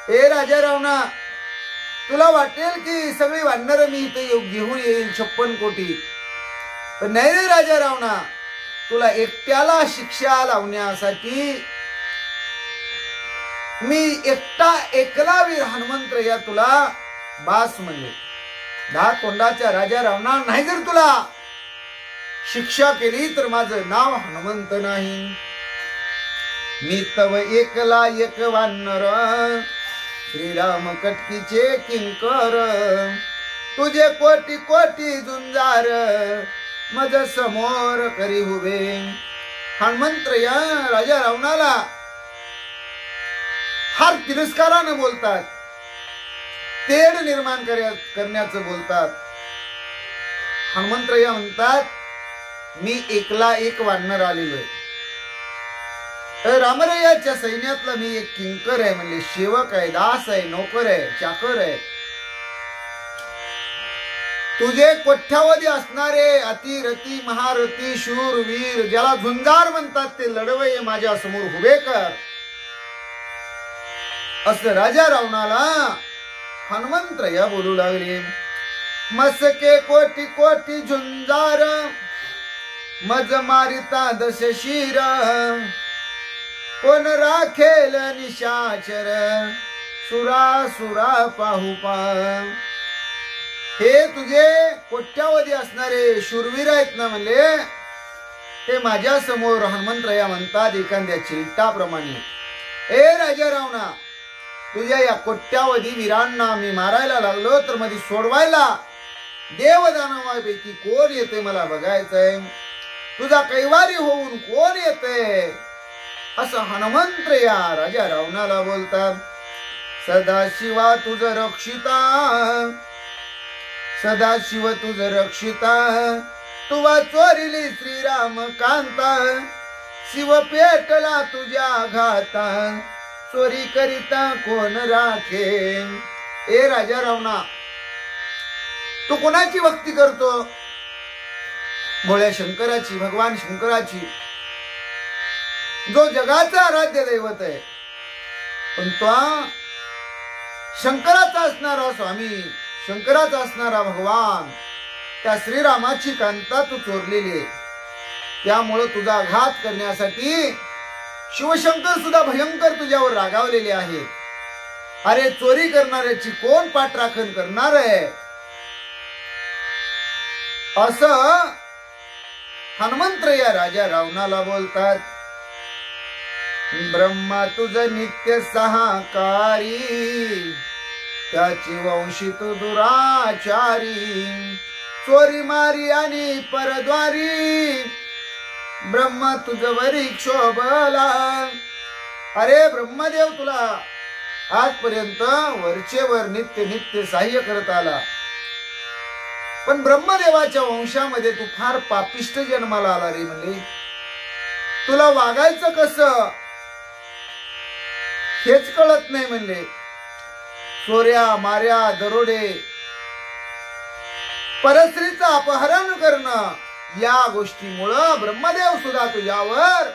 ए राजा रावणा, तुला वाटेल की सगळी वानर मी इथे घेऊन येईल 56 कोटी, पण नाही रे राजा रावणा, तुला एकट्याला शिक्षा लावण्यासाठी मी एकला वीर हनुमंत या तुला बास म्हणले. 10 तोंडाच्या राजा रावणा, नाही जर तुला शिक्षा केली तर माझं नाव हनुमंत नाही. मी तव एकला एक वानर श्रीराम कटकीचे किंकर तुझे कोटी कोटी झुंजार मज समोर करी उभे. हनुमंत या राजा रावणाला फार तिरस्काराने बोलतात, तेढ निर्माण करण्याचं बोलतात. हनुमंतराया म्हणतात, मी एकला एक वानर आलेलो आहे. रामरायाच्या सैन्यातला मी एक किंकर आहे, म्हणजे सेवक आहे, दास आहे, नोकर आहे, चाकर आहे. तुझे कोट्यावधी असणारे अतिरथी महारथी शूरवीर ज्याला झुंजार म्हणतात ते लढवय माझ्या समोर उभे कर असं राजा रावणाला हनुमंतराया बोलू लागले. मसके कोटी कोटी झुंजार मज मारिता दश शिर कोण राखेल निशाचर सुरा सुरा पाहू पा. हे तुझे कोट्यावधी असणारे शूरवीर आहेत ना म्हणले, ते माझ्या समोर हनुमंतराया म्हणतात एखाद्या चिलटाप्रमाणे. ए राजा रावणा, तुझ्या या कोट्यावधी वीरांना मी मारायला लागलो तर मध्ये सोडवायला देवदानवापैकी कोण येते मला बघायचंय. तुझा कैवारी होऊन कोण येते असं हनुमंत या राजा रावणाला बोलतात. सदाशिवा तुझ रक्षिता सदाशिव तुझ रक्षिता तुवा चोरिली श्रीराम कांता शिव पेटला तुझ्या घाता चोरी करिता कोण राखे. ए राजा रावणा, तू कोणाची भक्ती करतो? भोळ्या शंकराची, भगवान शंकराची, जो जगाचा आराध्य दैवत आहे. पण तो शंकराचा असणारा स्वामी, शंकराचा असणारा भगवान, त्या श्रीरामाची कांता तू चोरलेली आहे. त्यामुळे तुझा घात करण्यासाठी शिवशंकर सुद्धा भयंकर तुझ्यावर रागावलेले आहेत. अरे चोरी करणाऱ्याची कोण पाठराखण करणार आहे असं हनुमंत या राजा रावणाला बोलतात. ब्रह्मा तुझ नित्य सहाकारी त्याची वंशी तू दुराचारी चोरी मारी आणि परद्वारी ब्रह्मा तुझ वरी क्षोभला. अरे ब्रह्मदेव तुला आजपर्यंत वरचेवर नित्य नित्य सहाय्य करत आला, पण ब्रह्मदेवाच्या वंशामध्ये तू फार पापिष्ट जन्माला आला रे. म्हणले तुला वागायचं कसं हेच कळत नाही. म्हणले चोऱ्या माऱ्या दरोडे परस्त्रीचं अपहरण करणं या गोष्टीमुळं ब्रह्मदेव सुद्धा तुझ्यावर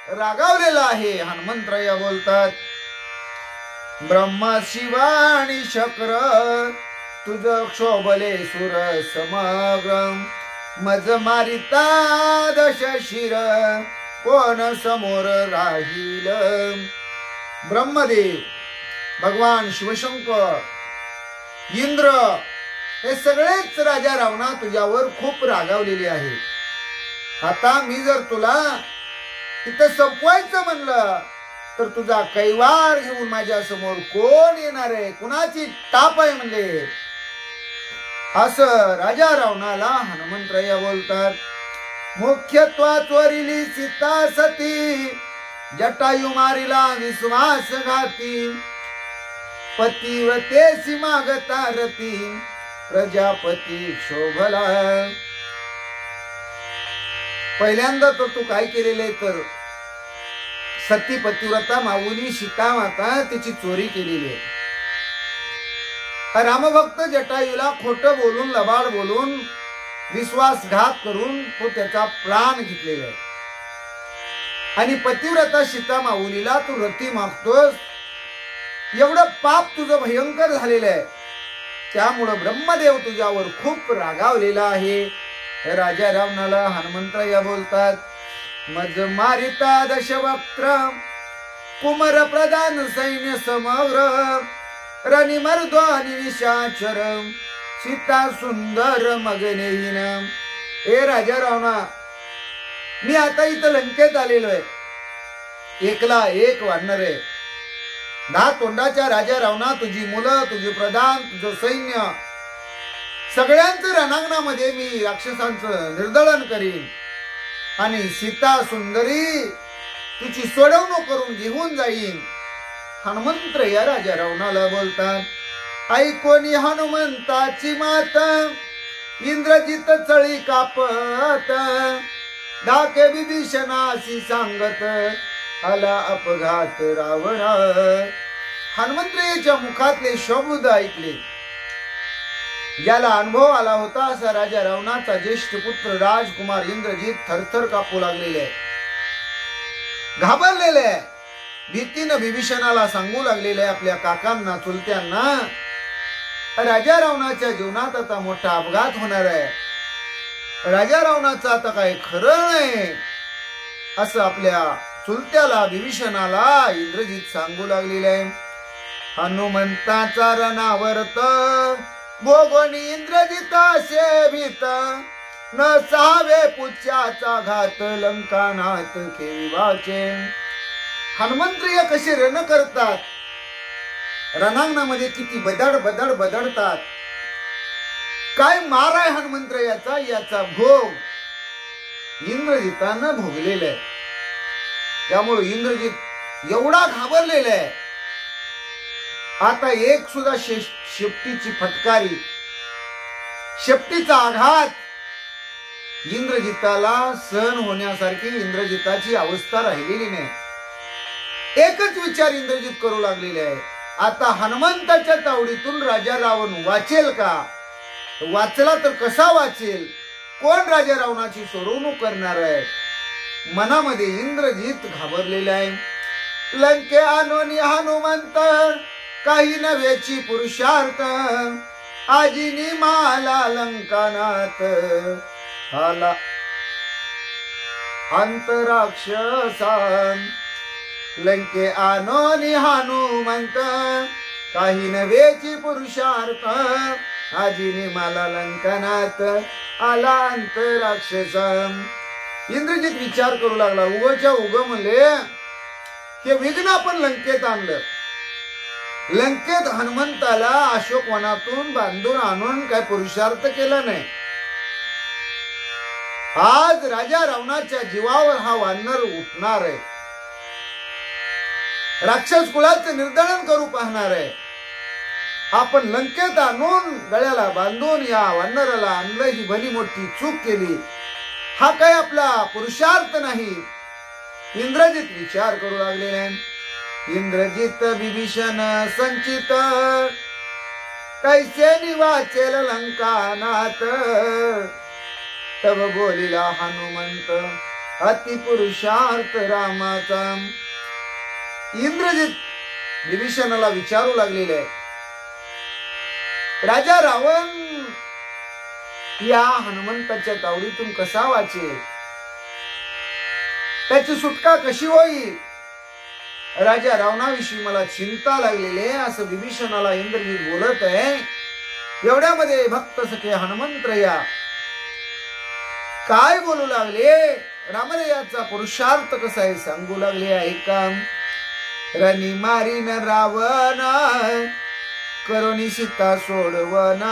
रागावलेला आहे. हनुमंतराया बोलतात, ब्रह्मा शिवाणी शक्र तुझ क्षोभले सुर समग्र मज मारिता दश शिर कोण समोर राहील. ब्रह्मदेव, भगवान शिवशंकर, इंद्र हे सगळेच राजा रावणा तुझ्यावर खूप रागावलेले आहेत. आता मी जर तुला इथं संपवायचं म्हणलं तर तुझा कैवार घेऊन माझ्या समोर कोण येणार आहे, कुणाची ताप आहे म्हणले. असं राजा रावणाला हनुमंतराया बोलतात. मुख्यत्वा चोरिली सीता सती, जटायू मारिला विश्वासघाती. पतिव्रतेसी मागता रती, प्रजापती क्षोभला. पहिल्यांदा तर तू काय केलेले, तर सती पतिव्रता माऊली सीता माता तिची चोरी केलेली आहे. रामभक्त जटायूला खोटं बोलून, लबाड बोलून, विश्वासघात करून तो त्याचा प्राण घेतलेला आहे. आणि पतिव्रता सीता माऊलीला तू रती मागतोस. एवढं पाप तुझं भयंकर झालेलं आहे. त्यामुळं ब्रह्मदेव तुझ्यावर खूप रागावलेला आहे. राजा रावणाला हनुमंतराया बोलतात. मज मारिता दशवक्त्र, कुमर प्रधान सैन्य समग्र. रणी मर्द्वानी निशाचर, सीता सुंदर मगनेहीन. ए राजा रावणा, मी आता इथं लंकेत आलेलो आहे. एकला एक वानर आहे. 10 तोंडाच्या राजा रावणा, तुझी मुलं, तुझे प्रधान, तुझं सैन्य, सगळ्यांचं रणांगणामध्ये मी राक्षसांचं निर्दळन करीन. आणि सीता सुंदरी तिची सोडवणूक करून घेऊन जाईन. हनुमंतराया राजा रावणाला बोलतात. ऐकोनी हनुमंताची मात, इंद्रजित चळी कापत. धाके विभीषणाशी सांगत, आला अपघात रावणा. हनुमंतरायाच्या मुखातले शब्द ऐकले. ज्याला अनुभव आला होता असा राजा रावणाचा ज्येष्ठ पुत्र राजकुमार इंद्रजित थरथर कापू लागलेले आहे, घाबरलेले आहे. भीतीनं विभीषणाला सांगू लागलेले आपल्या काकांना, चुलत्यांना, राजा रावणाच्या जीवनात आता मोठा अपघात होणार आहे. राजा रावणाचं आता काही खरं नाही, असं आपल्या चुलत्याला विभीषणाला इंद्रजित सांगू लागलेले आहे. हनुमंताचा रणावर्त, भोगोनी इंद्रजिता सेवित. न सावे पुच्याचा घात, लंकानाथ केविवाचे. हनुमंतराय कसे रण करतात, रणांगणामध्ये किती बदड बदड बदडतात. काय मार आहे हनुमंतरायाचा, याचा भोग इंद्रजितानं भोगलेला आहे. त्यामुळे इंद्रजित एवढा घाबरलेला आहे. आता एक सुद्धा शेपटीची फटकारी, शेपटीचा आघात इंद्रजिताला सहन होण्यासारखी इंद्रजिताची अवस्था राहिलेली नाही. एकच विचार इंद्रजित करू लागलेले आहे, आता हनुमंताच्या तावडीतून राजा रावण वाचेल का? वाचला तर कसा वाचेल? कोण राजा रावणाची सोडवणूक करणार आहे? मनामध्ये इंद्रजित घाबरलेले आहे. लंके आणोनी हनुमंत, काही नव्याची पुरुषार्थ. आजीनी माला लंकानाथ, आला अंतराक्षसा. लंके आणोनी हनुमंत, काही नव्याची पुरुषार्थ. आजीनी माला लंकानाथ, आला अंतराक्षसा. इंद्रजित विचार करू लागला. उगच्या उग म्हणले, हे विघ्न आपण लंकेत आणलं. लंकेत हनुमंताला अशोकवनातून बांधून आणून काय पुरुषार्थ केला नाही. आज राजा रावणाच्या जीवावर हा वानर उठणार आहे, राक्षस कुळाचं निर्दळन करू पाहणार आहे. आपण लंकेत आणून गळ्याला बांधून या वानराला आणलं, ही भली मोठी चूक केली. हा काय आपला पुरुषार्थ नाही. इंद्रजित विचार करू लागलेले. इंद्रजित विभीषण संचित, कैसे निवाचेल लंकानाथ. तब बोलिला हनुमंत, अति पुरुषार्थ रामाचा. इंद्रजित विभीषणाला विचारू लागलेले, राजा रावण या हनुमंताच्या तावडीतून कसा वाचेल? त्याची सुटका कशी होईल? राजा रावणाविषयी मला चिंता लागलेली, असं विभीषणाला इंद्रजित बोलत आहे. एवढ्यामध्ये भक्त सखे हनुमंतराया काय बोलू लागले? रामरायाचा पुरुषार्थ कसा आहे सांगू लागले. ऐका. रणी मारीन रावण करुणी सीता सोडवन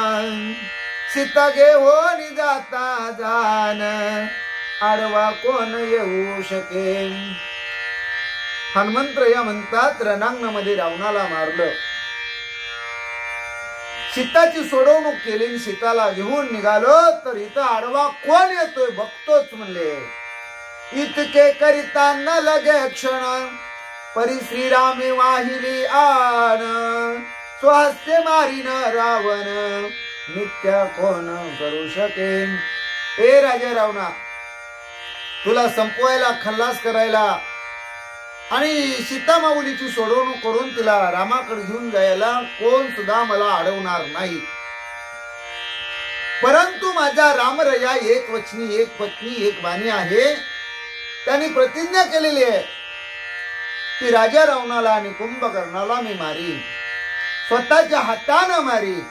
सीता घेऊन जाता जान आडवा कोण येऊ शकेल. हनुमंतराया म्हणतात रणांगणामध्ये रावणाला मारलं, सीताची सोडवणूक केली, सीताला घेऊन निघालो तर इथं आडवा कोण येतोय बघतोच म्हणले. इतके करिता न लगे क्षण परी श्रीरामे वाहिली आण स्वहस्ते मारीन रावण नित्य कोण करू शकेन. ए राजा रावणा, तुला संपवायला खल्लास करायला आणि सीता माऊलीची सोडवणूक करून तिला रामाकडे घेऊन जायला कोण सुद्धा मला अडवणार नाही. परंतु माझा रामरया एक वचनी एक पत्नी एक बाणी आहे. त्यांनी प्रतिज्ञा केलेली आहे की राजा रावणाला आणि कुंभकर्णाला मी मारीन, स्वतःच्या हाताने मारीन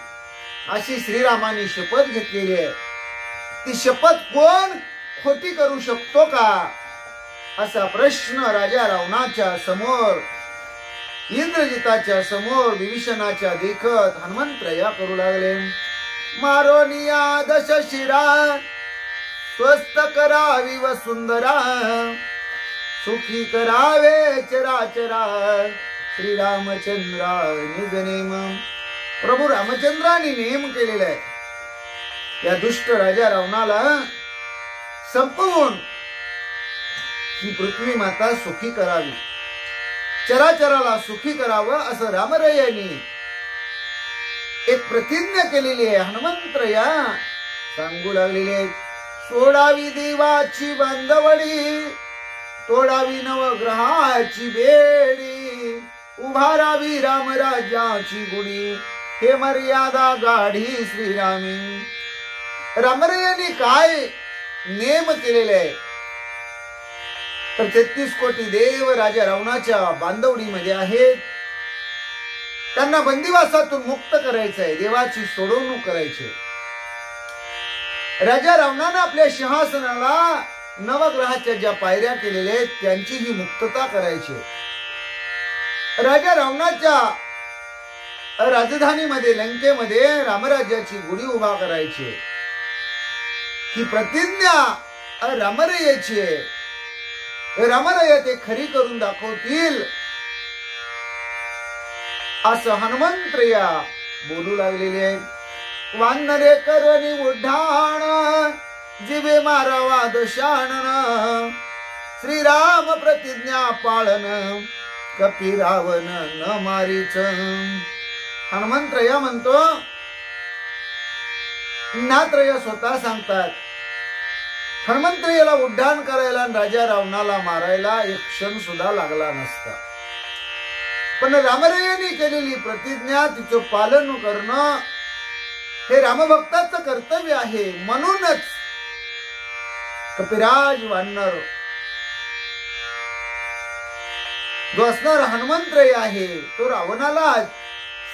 अशी श्रीरामाने शपथ घेतलेली आहे. ती शपथ कोण खोटी करू शकतो का असा प्रश्न राजा रावणाच्या समोर, इंद्रजिताच्या समोर विभीषणाच्या देखत हनुमंतराया करू लागले. मारोनिया दश शिरा स्वस्त करावी वसुंधरा सुखी करावे चराचरा श्रीरामचंद्रा निज नेम. प्रभू रामचंद्राने नेम केलेला आहे या दुष्ट राजा रावणाला संपवून ही पृथ्वी माता सुखी करावी, चराचराला सुखी करावं असं रामरायांनी एक प्रतिज्ञा केलेली आहे. हनुमंतराया सांगू लागलेले आहेत. सोडावी देवाची बांधवडी तोडावी नवग्रहाची बेडी उभारावी रामराज्याची गुढी हे मर्यादा गाढी श्रीरामी. रामरायांनी काय नेम केलेले आहे तर 33 कोटी देव राजा रावणाच्या बांधवडीमध्ये आहेत. त्यांना बंदिवासातून मुक्त करायचं आहे, देवाची सोडवणूक करायची. राजा रावणाने आपल्या सिंहासनाला नवग्रहाच्या ज्या पायऱ्या केलेल्या आहेत त्यांची ही मुक्तता करायची. राजा रावणाच्या राजधानीमध्ये लंकेमध्ये रामराज्याची गुढी उभा करायची. ही प्रतिज्ञा रामरायाची आहे. रामराया ते खरी करून दाखवतील असं हनुमंतराया बोलू लागलेले आहेत. वानरे करणी उड्डाण जिवे मारावा दशानन श्रीराम प्रतिज्ञा पाळन कपी रावण न मारीच. हनुमंतराया म्हणतो, नाथराया स्वतः सांगतात हनुमंतरायाला उड्डाण करायला आणि राजा रावणाला मारायला एक क्षण सुद्धा लागला नसता. पण रामरायांनी केलेली प्रतिज्ञा तिचं पालन करणं हे रामभक्ताचं कर्तव्य आहे. म्हणूनच कपिराज वानर जो असणार हनुमंतराय आहे तो रावणाला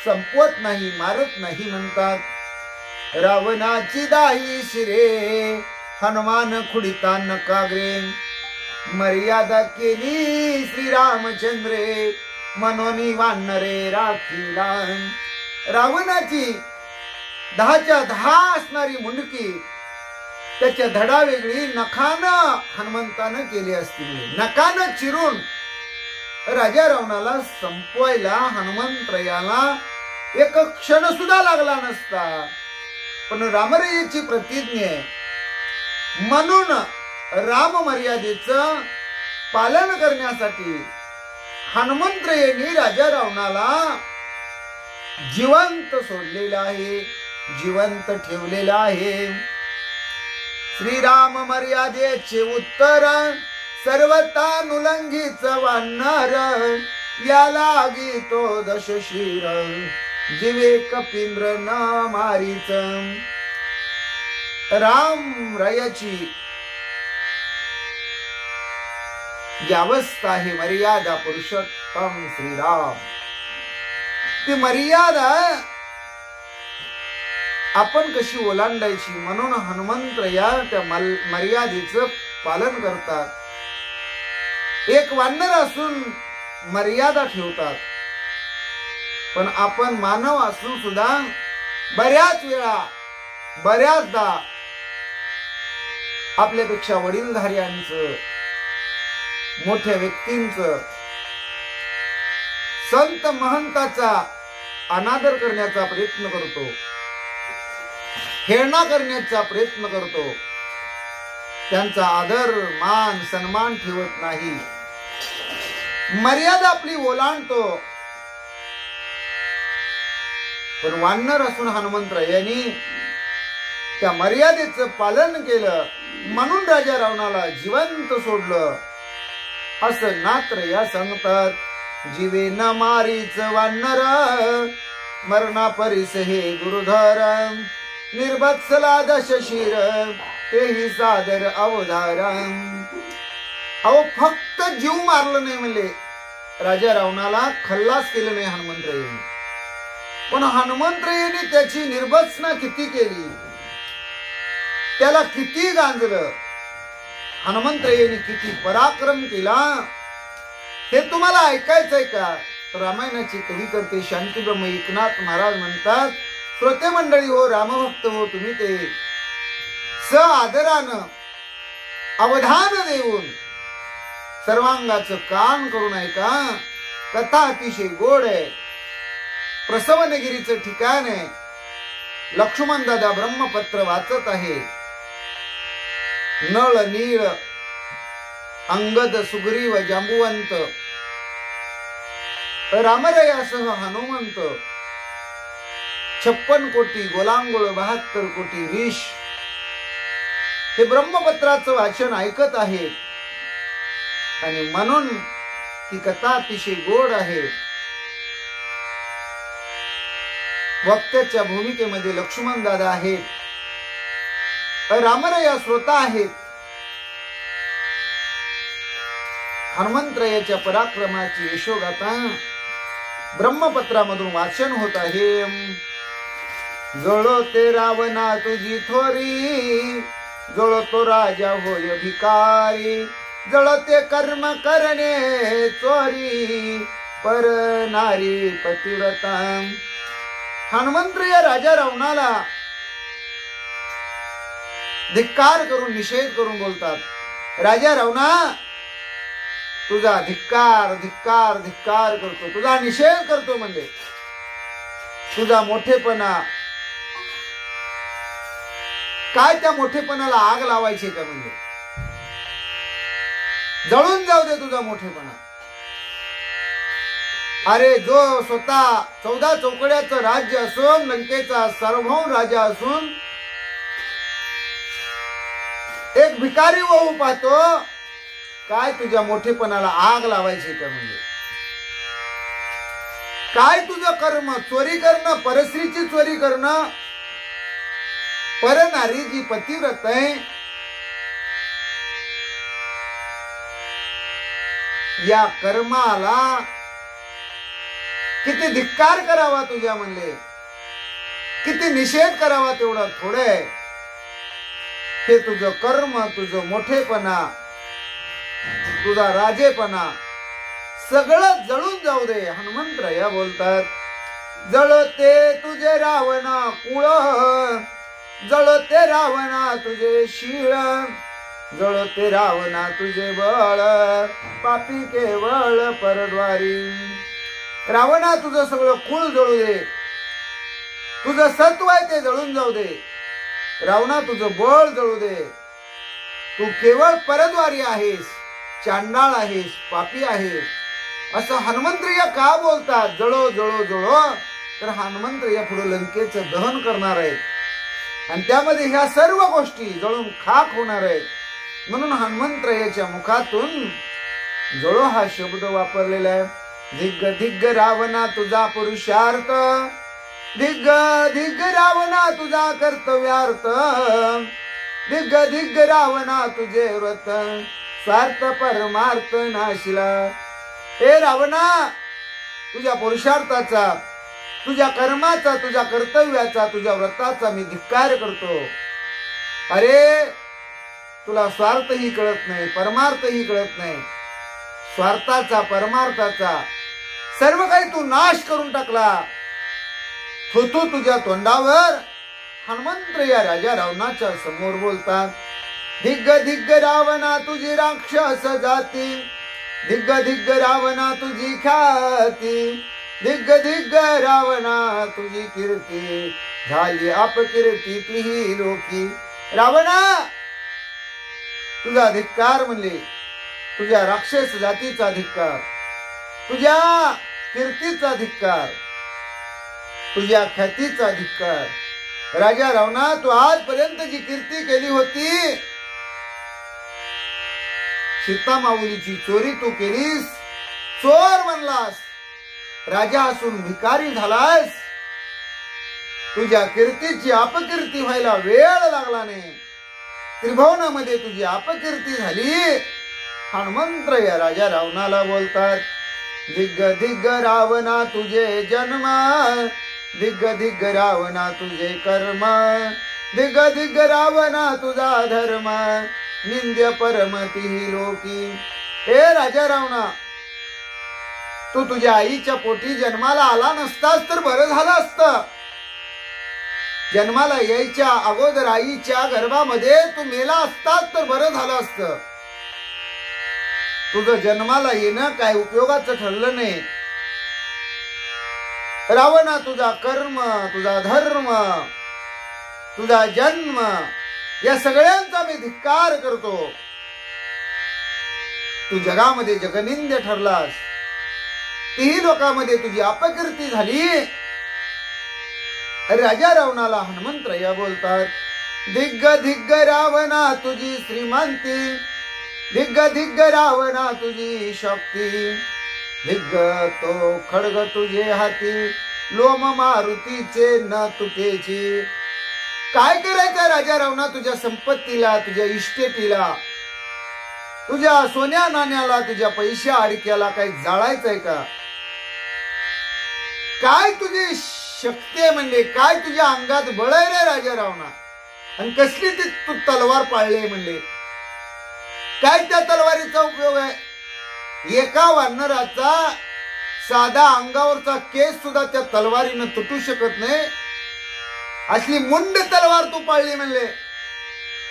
संपवत नाही, मारत नाही. म्हणतात रावणाची दाही शिरे हनुमान खुडिता नकाग्रे मर्यादा केली श्रीरामचंद्रे मनोनी वानरे राखीला. रावणाची 10च्या 10 असणारी मुंडकी त्याच्या धडा वेगळी नखानं हनुमंतानं केली असती. नखानं चिरून राजा रावणाला संपवायला हनुमंतरायाला एक क्षण सुद्धा लागला नसता. पण रामरायाची प्रतिज्ञा आहे म्हणून राम मर्यादेचं पालन करण्यासाठी हनुमंतरायांनी राजा रावणाला जिवंत सोडलेला आहे, जिवंत ठेवलेला आहे. श्रीराम मर्यादेचे उत्तर सर्वतानुलंघीच वानर याला गीतो दशशीर जिवे कपिंद्र न मारीच. राम रायाची जी अवस्था ही मर्यादा पुरुषोत्तम श्रीराम, ती मर्यादा आपण कशी ओलांडायची म्हणून हनुमंतराया त्या मर्यादेचं पालन करतात. एक वानर असून मर्यादा ठेवतात, पण आपण मानव असून सुद्धा बऱ्याच वेळा बऱ्याचदा आपल्यापेक्षा वडीलधाऱ्यांचं, मोठ्या व्यक्तींचं, संत महंताचा अनादर करण्याचा प्रयत्न करतो, हेळना करण्याचा प्रयत्न करतो, त्यांचा आदर मान सन्मान ठेवत नाही, मर्यादा आपली ओलांडतो. पण वानर असून हनुमंतरायांनी त्या मर्यादेचं पालन केलं, म्हणून राजा रावणाला जिवंत सोडलं. असं नात्र या सांगतात. जीवे न मारीच वानर, मरणा परिस हे दुर्धर, निर्भत्सला दशशिर, तेही सादर अवधार. अहो फक्त जीव मारलं नाही म्हणले, राजा रावणाला खल्लास केलं नाही हनुमंतरायांनी. पण हनुमंतरायांनी त्याची निर्भत्सना किती केली, त्याला किती गांजलं, हनुमंतरायांनी किती पराक्रम केला, हे तुम्हाला ऐकायचंय का? तर रामायणाची कवी करते शांतीब्रह्म एकनाथ महाराज म्हणतात, श्रोते मंडळी हो, रामभक्त हो, तुम्ही ते स आदरानं अवधान देऊन सर्वांगाचं कान करून ऐका. कथा अतिशय गोड आहे. प्रसवनगिरीचं ठिकाण आहे. लक्ष्मण दादा ब्रह्मपत्र वाचत आहे. नळ नीळ अंगद सुग्रीव जांबुवंत रामरयासह हनुमंत 56 कोटी गोलांगुळ 72 कोटी ऋष हे ब्रह्मपत्राचं वाचन ऐकत आहेत. आणि म्हणून ही कथा अतिशय गोड आहे. वक्त्याच्या भूमिकेमध्ये लक्ष्मण दादा आहेत, रामरया श्रोता आहेत. हनुमंतरायाच्या पराक्रमाची यशोगाथा ब्रह्मपत्रामधून वाचन होत आहे. जळो ते रावणा तुझी थोरी, जळो तो राजा होय भिकारी, जळते कर्म करणे चोरी, पर नारी पतिव्रता. हनुमंतराय राजा रावणाला धिक्कार करून निषेध करून बोलतात, राजा रावणा तुझा धिक्कार धिक्कार धिक्कार करतो, तुझा निषेध करतो. म्हणजे तुझा मोठेपणा काय, त्या मोठेपणाला आग लावायची का? म्हणजे जळून जाऊ दे तुझा मोठेपणा. अरे जो स्वतः 14 चौकड्याचं राज्य असून, लंकेचा सार्वभौम राजा असून एक भिकारी वहू पाहतो, काय तुझ्या मोठेपणाला आग लावायची का? म्हणजे काय तुझं कर्म? चोरी करणं, परस्त्रीची चोरी करणं. परनारी जी पतिव्रत आहे, या कर्माला किती धिक्कार करावा तुझ्या म्हणले, किती निषेध करावा तेवढा थोडं आहे. हे तुझं कर्म, तुझं मोठेपणा, तुझा राजेपणा सगळं जळून जाऊ दे. हनुमंतराया बोलतात, जळते तुझे रावणा कुळ, जळते रावणा तुझे शीळ, जळते रावणा तुझे बळ, पापी केवळ परद्वारी. रावणा तुझं सगळं कुळ जळू दे, तुझं सत्व आहे ते जळून जाऊ दे. रावणा तुझं बळ जळू दे, तू केवळ परद्वारी आहेस, चांडाळ आहेस, पापी आहेस. असं हनुमंतराया का बोलतात? जळो जळो जळो. तर हनुमंतराया पुढे लंकेचं दहन करणार आहेत आणि त्यामध्ये ह्या सर्व गोष्टी जळून खाक होणार आहेत. म्हणून हनुमंतरायाच्या मुखातून जळो हा शब्द वापरलेला आहे. धिग्ग धिग्ग रावणा तुझा पुरुषार्थ, धिग्ग धिग्ग रावणा तुझा कर्तव्यार्थ, धिग्ग धिग्ग रावणा तुझे व्रत, स्वार्थ परमार्थ नाशिला. हे रावणा, तुझ्या पुरुषार्थाचा, तुझ्या कर्माचा, तुझ्या कर्तव्याचा, तुझ्या व्रताचा मी धिक्कार करतो. अरे तुला स्वार्थही कळत नाही, परमार्थही कळत नाही. स्वार्थाचा परमार्थाचा सर्व काही तू नाश करून टाकला. थोतो तुझ्या तोंडावर हनुमंत या राजा रावणाच्या समोर बोलतात. धिग्ग धिग्ग रावणा तुझी राक्षस जाती, धिग्ग धिग्ग रावणा तुझी ख्याती, धिग्ग धिग्ग रावणा तुझी कीर्ती, झाली अपकीर्ती तुही लोकी. रावणा तुझा धिक्कार म्हणले, तुझ्या राक्षस जातीचा धिक्कार, तुझ्या कीर्तीचा धिक्कार, तुझ्या ख्यातीचा धिक्कार. राजा रावणा तू आजपर्यंत जी कीर्ती केली होती, सीता माऊलीची चोरी तू केलीस, चोर बनलास, राजा असून भिकारी झालास. तुझ्या कीर्तीची अपकीर्ती व्हायला वेळ लागला नाही. त्रिभुवनामध्ये तुझी अपकीर्ती झाली. हनुमंत या राजा रावणाला बोलतात. धिग्ग धिग्ग रावणा तुझे जन्म, धिग्ग धिग्ग रावणा तुझे कर्म, धिग्ग धिग्ग रावणा तुझा धर्म, निंद्य परमती लोकी. हे राजा रावणा, तू तुझ्या आईच्या पोटी जन्माला आला नसतास तर बरं झालं असतं. जन्माला यायच्या अगोदर आईच्या गर्भामध्ये तू मेला असतास तर बरं झालं असतं. तुझं जन्माला येणं काय उपयोगाचं ठरलं नाही. रावणा तुझा कर्म, तुझा धर्म, तुझा जन्म या सगळ्यांचा मी धिक्कार करतो. तू जगामध्ये जगनिंद्य ठरलास. तीही लोकांमध्ये तुझी अपकीर्ती झाली. राजा रावणाला हनुमंतराया बोलतात. धिग्ग धिग्ग रावणा तुझी श्रीमंती, धिग्ग धिग्ग रावणा तुझी शक्ती, धिग्ग तो खड्ग तुझे हाती, लोम मारुतीचे न तुटेची. काय करायचं राजा रावणा तुझ्या संपत्तीला, तुझ्या इस्टेटीला, तुझ्या सोन्या नाण्याला, तुझ्या पैशा अडक्याला काही जाळायचंय का? काय तुझी शक्ती आहे म्हणले, काय तुझ्या अंगात बळ आहे रे राजा रावणा, आणि कसली ती तू तलवार पाळले म्हणले. काय त्या तलवारीचा उपयोग आहे? एका वानराचा साधा अंगावरचा केस सुद्धा त्या तलवारीनं तुटू शकत नाही. असली मुंड तलवार तू पाळली म्हणले.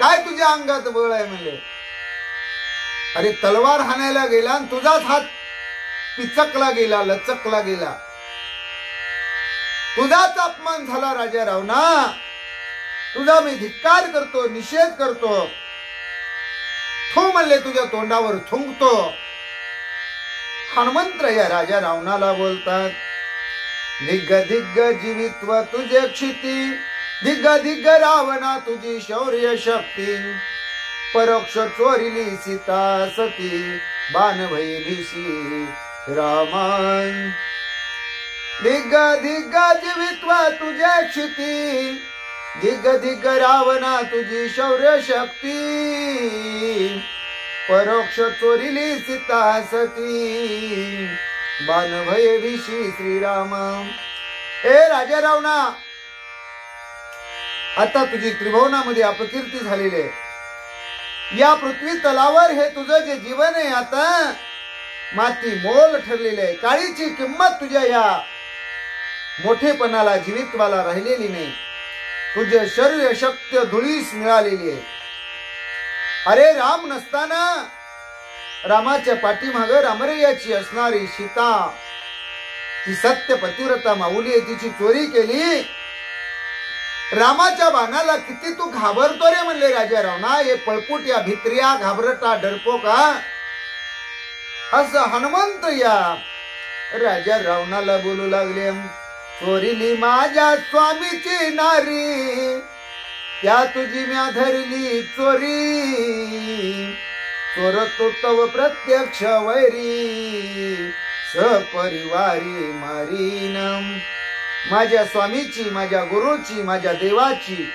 काय तुझ्या अंगात बळ आहे म्हणले. अरे तलवार हाणायला गेला आणि तुझाच हात पिचकला गेला, लचकला गेला. तुझाच अपमान झाला राजा रावणा. तुझा मी धिक्कार करतो, निषेध करतो. थू म्हणले तुझ्या तोंडावर थुंकतो. हनुमंत या राजा रावणाला बोलतात. धिग्ग धिग्ग जीवित्व तुझे क्षिती, धिग्ग धिग्ग रावणा तुझी शौर्य शक्ती, परोक्ष चोरिली सीता सती, बाण भैलीशी रामान. धिग्ग धिग्ग जीवित्व तुझे क्षिती, धिग्ग धिग्ग रावणा तुझी शौर्य शक्ती, परोक्ष चोरिली सीता सती, बाण भयविशी श्रीराम. हे राजा रावणा, आता तुझी त्रिभुवनामध्ये अपकीर्ती झालेली आहे. या पृथ्वी तलावर हे तुझं जे जीवन आहे आता माती मोल ठरलेले आहे. काळीची किंमत तुझ्या या मोठेपणाला, जीवित्वाला राहिलेली नाही. तुझे शौर्य शक्ती धुळीस मिळालेली आहे. अरे राम नसताना रामाच्या पाठीमाग रामरयाची असणारी सीता, ती सत्य पतिव्रता माऊली आहे, तिची चोरी केली. रामाच्या बाणाला किती तू घाबरतो रे म्हणले राजा रावणा. हे पळपुट्या भित्र्या घाबरटा डरपोका. असं हनुमंत या राजा रावणाला बोलू लागले. चोरीली माझ्या स्वामीची नारी, त्या तुझी म्या धरली चोरी, चोरतो तव प्रत्यक्ष वैरी, सपरिवारी मारीन. माझ्या स्वामीची, माझ्या गुरुची, माझ्या देवाची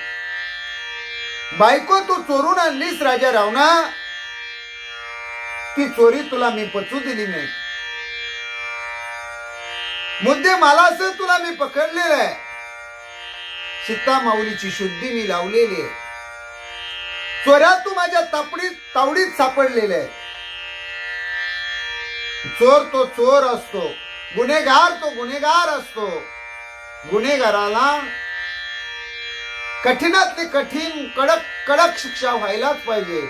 बायको तू चोरून आणलीस राजा रावणा. ती चोरी तुला मी पचू दिली नाही. मुद्दे मालास तुला मी पकडलेलं आहे. सीता माऊलीची शुद्धी मी लावलेली आहे. चोऱ्या तू माझ्या तावडीत सापडलेल्या आहे. चोर तो चोर असतो, गुन्हेगार तो गुन्हेगार असतो. गुन्हेगाराला कठीणातली कठीण कडक कडक शिक्षा व्हायलाच पाहिजे.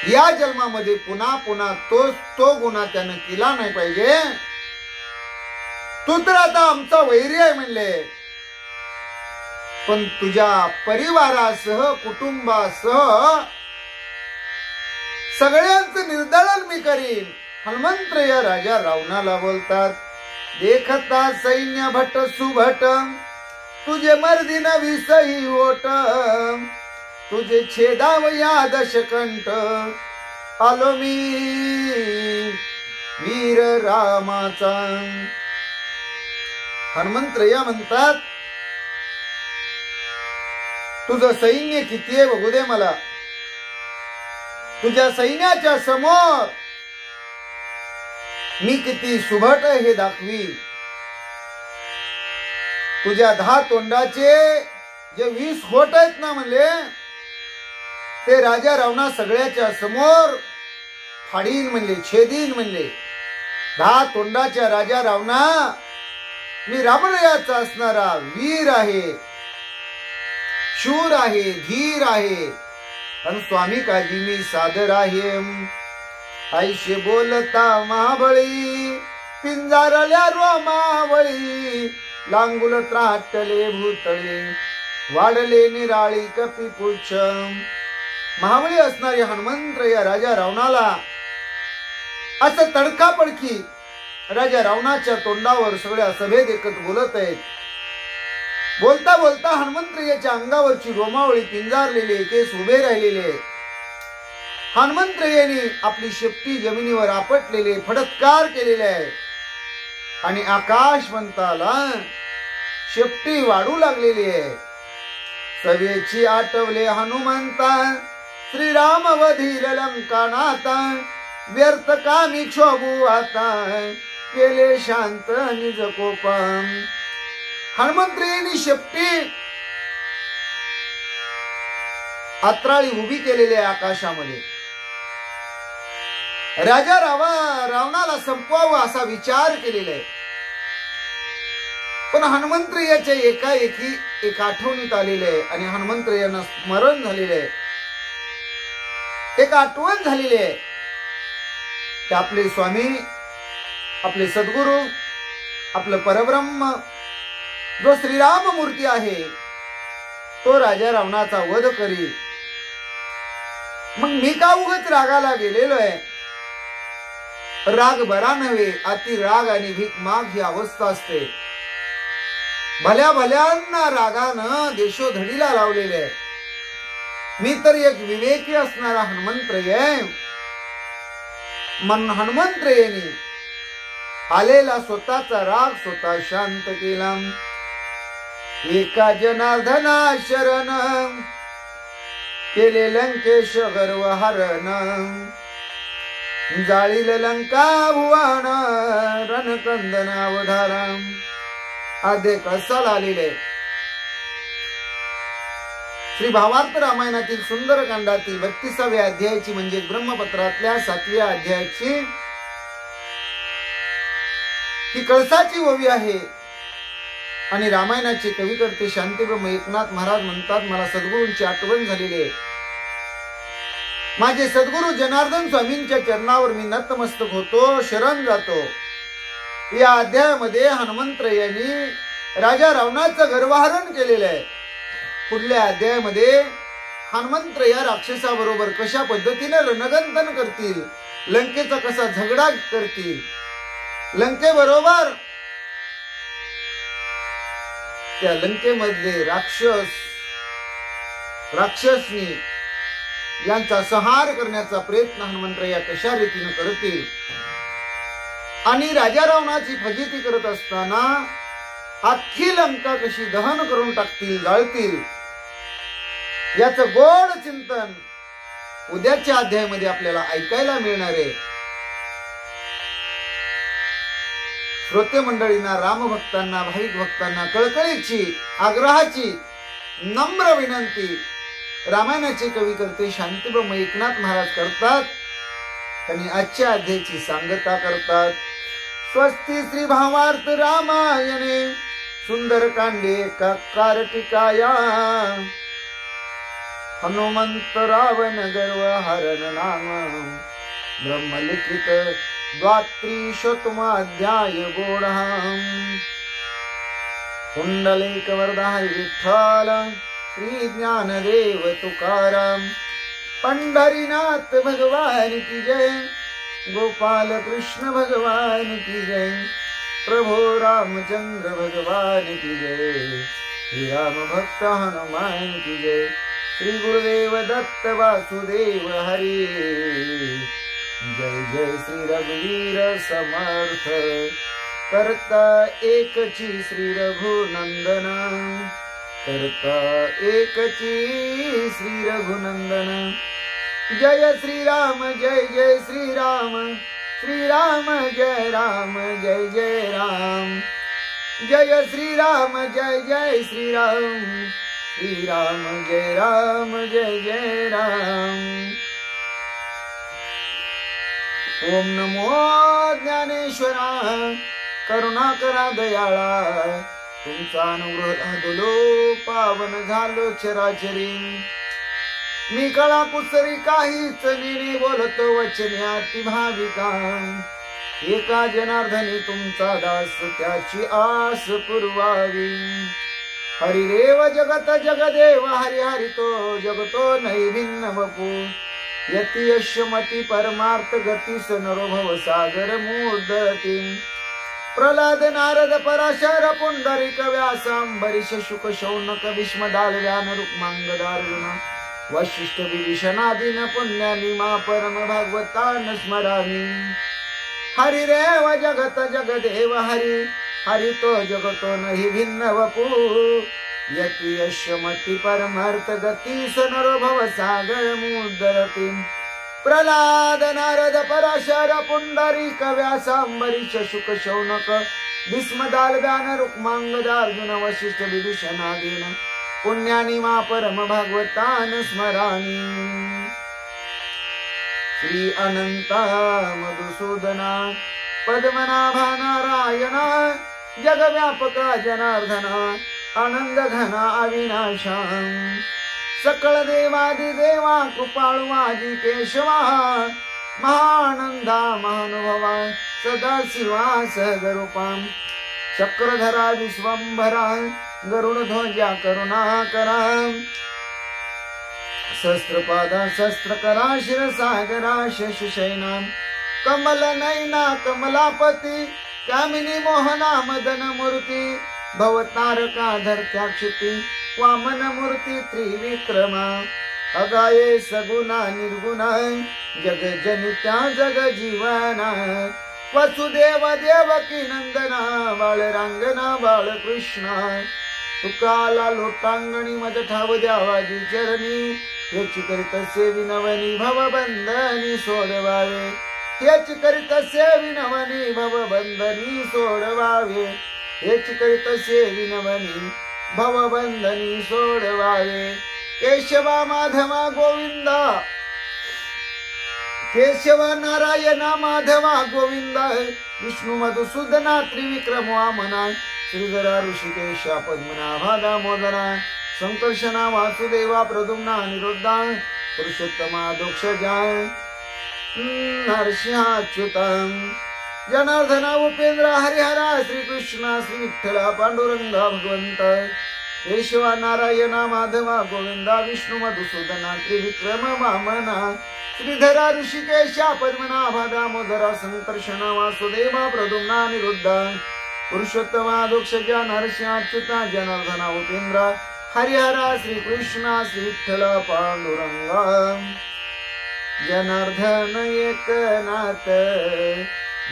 या जन्मामध्ये पुन्हा पुन्हा तो गुन्हा त्यानं केला नाही पाहिजे. तू तर आता आमचा वैरी आहे म्हणले, पण तुझ्या परिवारासह कुटुंबासह सगळ्यांचं निर्दलन मी करीन. हनुमंतराय राजा रावणाला बोलतात, देखता सैन्य भट सुभट तुझे मर्दीन विसई ओट, तुझे छेदाव या दशकंठ आलो मी वीर रामाचा. हनुमंतराय म्हणतात, तुझं सैन्य किती आहे बघू दे मला. तुझ्या सैन्याच्या समोर मी किती सुभट हे दाखवी. तुझ्या 10 तोंडाचे जे 20 होठ आहेत ना म्हणले, ते राजा रावणा सगळ्याच्या समोर फाडीन म्हणले, छेदीन म्हणले. 10 तोंडाच्या राजा रावणा मी रामरायाचा असणारा वीर आहे, शूर आहे, धीर आहे, आणि स्वामी काजी मी सादर आहे. आईशे बोलता महाबळी पिंजारल्या रोमावळी, लांगुल त्राटले भूतळे वाढले निराळी कपिपुच्छ. महाबळी असणारे हनुमंतराय राजा रावणाला असं तडकापडकी राजा रावणाच्या तोंडावर सगळ्या सभेत एकच बोलत आहेत. बोलता बोलता हनुमंतरायाच्या अंगावरची रोमावळी पिंजारलेली, केस उभे राहिलेले. हनुमंतरायांनी आपली शेपटी जमिनीवर आपटलेले, फडत्कार केलेले आहे, आणि आकाशवंताला शेपटी वाढू लागलेली आहे. सवेची आठवले हनुमंता, श्रीराम वधील लंकानाथा, व्यर्थ कामी क्षोभू आता, केले शांत निज कोपा. हनुमंतरायांनी शेपटी अत्राळी उभी केलेली आहे आकाशामध्ये. राजा रावणाला संपवावं असा विचार केलेला आहे. पण हनुमंतरायाच्या एकाएकी एक आठवणीत आलेलं आहे, आणि हनुमंतरायांना स्मरण झालेलं आहे, एक आठवण झालेली आहे की आपले स्वामी, आपले सद्गुरु, आपलं परब्रह्म जो श्रीराम मूर्ती आहे, तो राजा रावणाचा वध करी. मग मी का उगाच रागाला गेलेलो आहे. राग बरा नव्हे, अति राग आणि भीक माग ही अवस्था असते. भल्या भल्यांना रागानं देशोधडीला लावलेले आहे. मी तर एक विवेकी असणारा हनुमंतराय. मन हनुमंतरायांनी आलेला स्वतःचा राग स्वतः शांत केला. एका जनार्दना शरण केले लंकेश गर्व हरण, जाळील लंका भुवन रणकंदन अवधारा. आदे कसाल आलेले श्री भावार्थ रामायणातील सुंदरकांडातील 32व्या अध्यायाची म्हणजे ब्रह्मपत्रातल्या 7व्या अध्यायाची ही कळसाची ओवी आहे. आणि रामायणाचे कविकर्ते शांतीब्रह्म एकनाथ महाराज म्हणतात, मला सद्गुरूंची आठवण झालेली आहे. माझे सद्गुरू जनार्दन स्वामींच्या चरणावर मी नतमस्तक होतो, शरण जातो. या अध्यायामध्ये हनुमंतरायांनी राजा रावणाचं गर्वहरण केलेलं आहे. पुढल्या अध्यायामध्ये हनुमंतराय राक्षसाबरोबर कशा पद्धतीने रणगंतन करतील, लंकेचा कसा झगडा करतील, लंकेबरोबर त्या लंकेमधले राक्षसनी यांचा संहार करण्याचा प्रयत्न हनुमंतराय कशा रीतीने करतील, आणि राजा रावणाची फजिती करत असताना अख्खी लंका कशी दहन करून टाकतील, जाळतील, याचं गोड चिंतन उद्याच्या अध्यायामध्ये आपल्याला ऐकायला मिळणार आहे. श्रोते मंडळींना, रामभक्तांना, भाविक भक्तांना कळकळीची, आग्रहाची नम्र विनंती रामायणाचे कवी करते शांतीब्रह्म एकनाथ महाराज करतात त्यांनी आजच्या अध्यायाची सांगता करतात. स्वस्ती श्री भावार्थ रामायणे सुंदर कांडे एकाकार टिकाया. हनुमंत रावण गर्व हरण नाम ब्रह्मलिखित द्वात्रिशतमाध्याय गोढाम. कुंडलिक वरदा विठ्ठल श्री ज्ञानदेव तुकाराम. पंढरीनाथ भगवान की जय. गोपाल कृष्ण भगवान की जय. प्रभु रामचंद्र भगवान की जय. श्री राम भक्त हनुमान की जय. श्री गुरुदेव दत्त वासुदेव हरी. जय जय श्री रघुवीर समर्थ. करता एकची श्री रघुनंदन. करता एकची श्री रघुनंदन. जय श्री राम जय जय श्री राम. श्री राम जय राम जय जय राम. जय श्री राम जय जय श्री राम. श्री राम जय राम जय जय राम. ओम नमो ज्ञानेश्वरा. करुणाकरा दयाळा. तुमचा अनुग्रह लादलो पावन झालो चराचरी. मी कळा कुसरी काहीच नेणे बोलतो वचने अति भाविका. एका जनार्दनी तुमचा दास त्याची आस पुरवावी. हरिदेव जगत जगदेव हरि हरि तो जगतो नाही भिन्न वपू. यती यशमती परमार्थ गती नरो भव सागर मूर्धती. प्रल्हाद नारद पराशर पुंडरीक व्यास अंबरीश शुक शौनक भीष्म दालव्यान रुक्मांगदार्जुन वशिष्ठ विभीषणादीन पुण्यानी मा परम भागवतान स्मरामी. हरिदेव जगत जगदेव हरि हरि तो जगतो नहि भिन्न वपू. यती यशमती परमार्थ गती नरो भव सागर मूर्धती. प्रल्हाद नारद पराशर पुंडरीक व्यास अंबरीश शुक शौनक भीष्म दालव्यान रुक्मांगदार्जुन वशिष्ठ विभीषणादीन पुण्यानी मा परम भागवतान स्मरामी. श्री अनंता मधुसूदना पद्मनाभा नारायणा जगव्यापका जनार्दना आनंद घना अविनाशा. सकळ देवादि देवा कृपाळू माझी केशवा. महानंदा महानुभवा सदा शिवा सहगरूपा. चक्रधरा विश्वंभरा गरुड ध्वजा करुणाकरा. सहस्त्रपादा सहस्त्रकरा शिरसागरा शशिशयना. कमल नयना कमलापती कामिनी मोहना मदन मूर्ती. भवतारका धरत्याक्षिती वामन मूर्ती त्रिविक्रमा. अगाये सगुणा निर्गुणा जग जनित्या जग जीवना. वसुदेव देवकी नंदना बाळरांगना बाळकृष्णा. तुकाला लोटांगणी मज ठाव द्यावाजी चरणी. हेच करीत सेविनवनी भवबंधनी सोडवावे. हेच करीत सेविनवनी भवबंधनी सोडवावे. हेच करीत सेविनवनी भवबंधनी सोडवावे. केशवा माधवा गोविंदा. केशव नारायणा माधवा गोविंदा. विष्णू मधुसूदना त्रिविक्रम वामना. श्रीधरा ऋषिकेशा पद्मनाभा दामोदरा. संकर्षणा वासुदेवा प्रद्युम्ना अनिरुद्धा. पुरुषोत्तमा दोक्षजा नरसिंहाच्युता. जनार्दना उपेंद्र हरिहरा श्रीकृष्णा श्री विठ्ठला पांडुरंगा भगवंत. केशवा नारायणा माधवा गोविंदा. विष्णू मधुसूदना त्रिविक्रम वामना. श्रीधरा ऋषिकेशा पद्मनाभा दामोदरा. संकर्षणा वासुदेवा प्रद्युम्ना अनिरुद्धा. पुरुषोत्तमा दोक्षजा नरसिंहाच्युता. जनार्दना उपेंद्र हरिहरा श्रीकृष्णा श्री विठ्ठला पांडुरंगा. जनार्दन एकनाथ.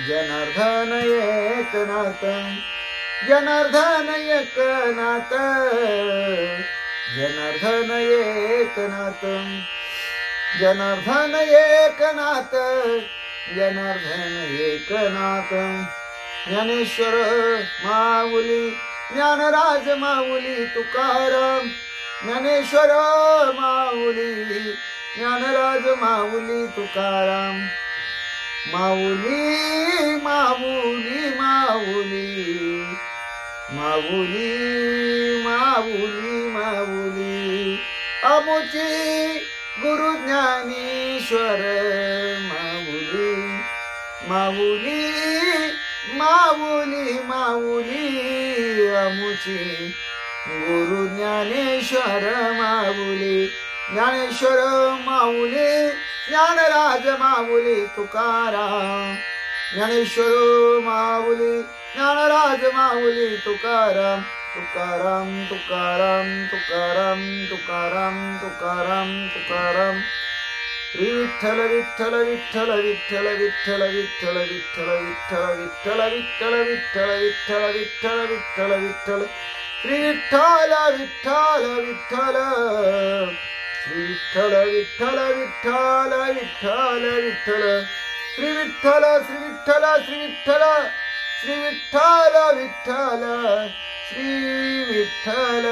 जनार्दन एकनाथ. जनार्दन एकनाथ. जनार्दन एकनाथ. जनार्दन एकनाथ. जनार्दन एकनाथ. ज्ञानेश्वर माऊली ज्ञानराज माऊली तुकाराम. ज्ञानेश्वर माऊली ज्ञानराज माऊली तुकाराम. माऊली माऊली माऊली माऊली माऊली माऊली आमुची गुरु ज्ञानेश्वर माऊली माऊली माऊली माऊली आमुची गुरु ज्ञानेश्वर माऊली ज्ञानेश्वर माऊली ज्ञानराज माऊली तुकाराम ज्ञानेश्वर माऊली ज्ञानराज माऊली तुकाराम तुकाराम तुकाराम तुकाराम तुकाराम तुकाराम तुकाराम श्री विठ्ठल विठ्ठल विठ्ठल विठ्ठल विठ्ठल विठ्ठल विठ्ठल विठ्ठल विठ्ठल विठ्ठल विठ्ठल विठ्ठल विठ्ठल विठ्ठल विठ्ठल श्री विठ्ठल विठ्ठल विठ्ठल श्री विठ्ठल विठ्ठल विठ्ठल विठ्ठल विठ्ठल श्री विठ्ठल श्री विठ्ठल श्री विठ्ठल श्री विठ्ठल विठ्ठल श्री विठ्ठल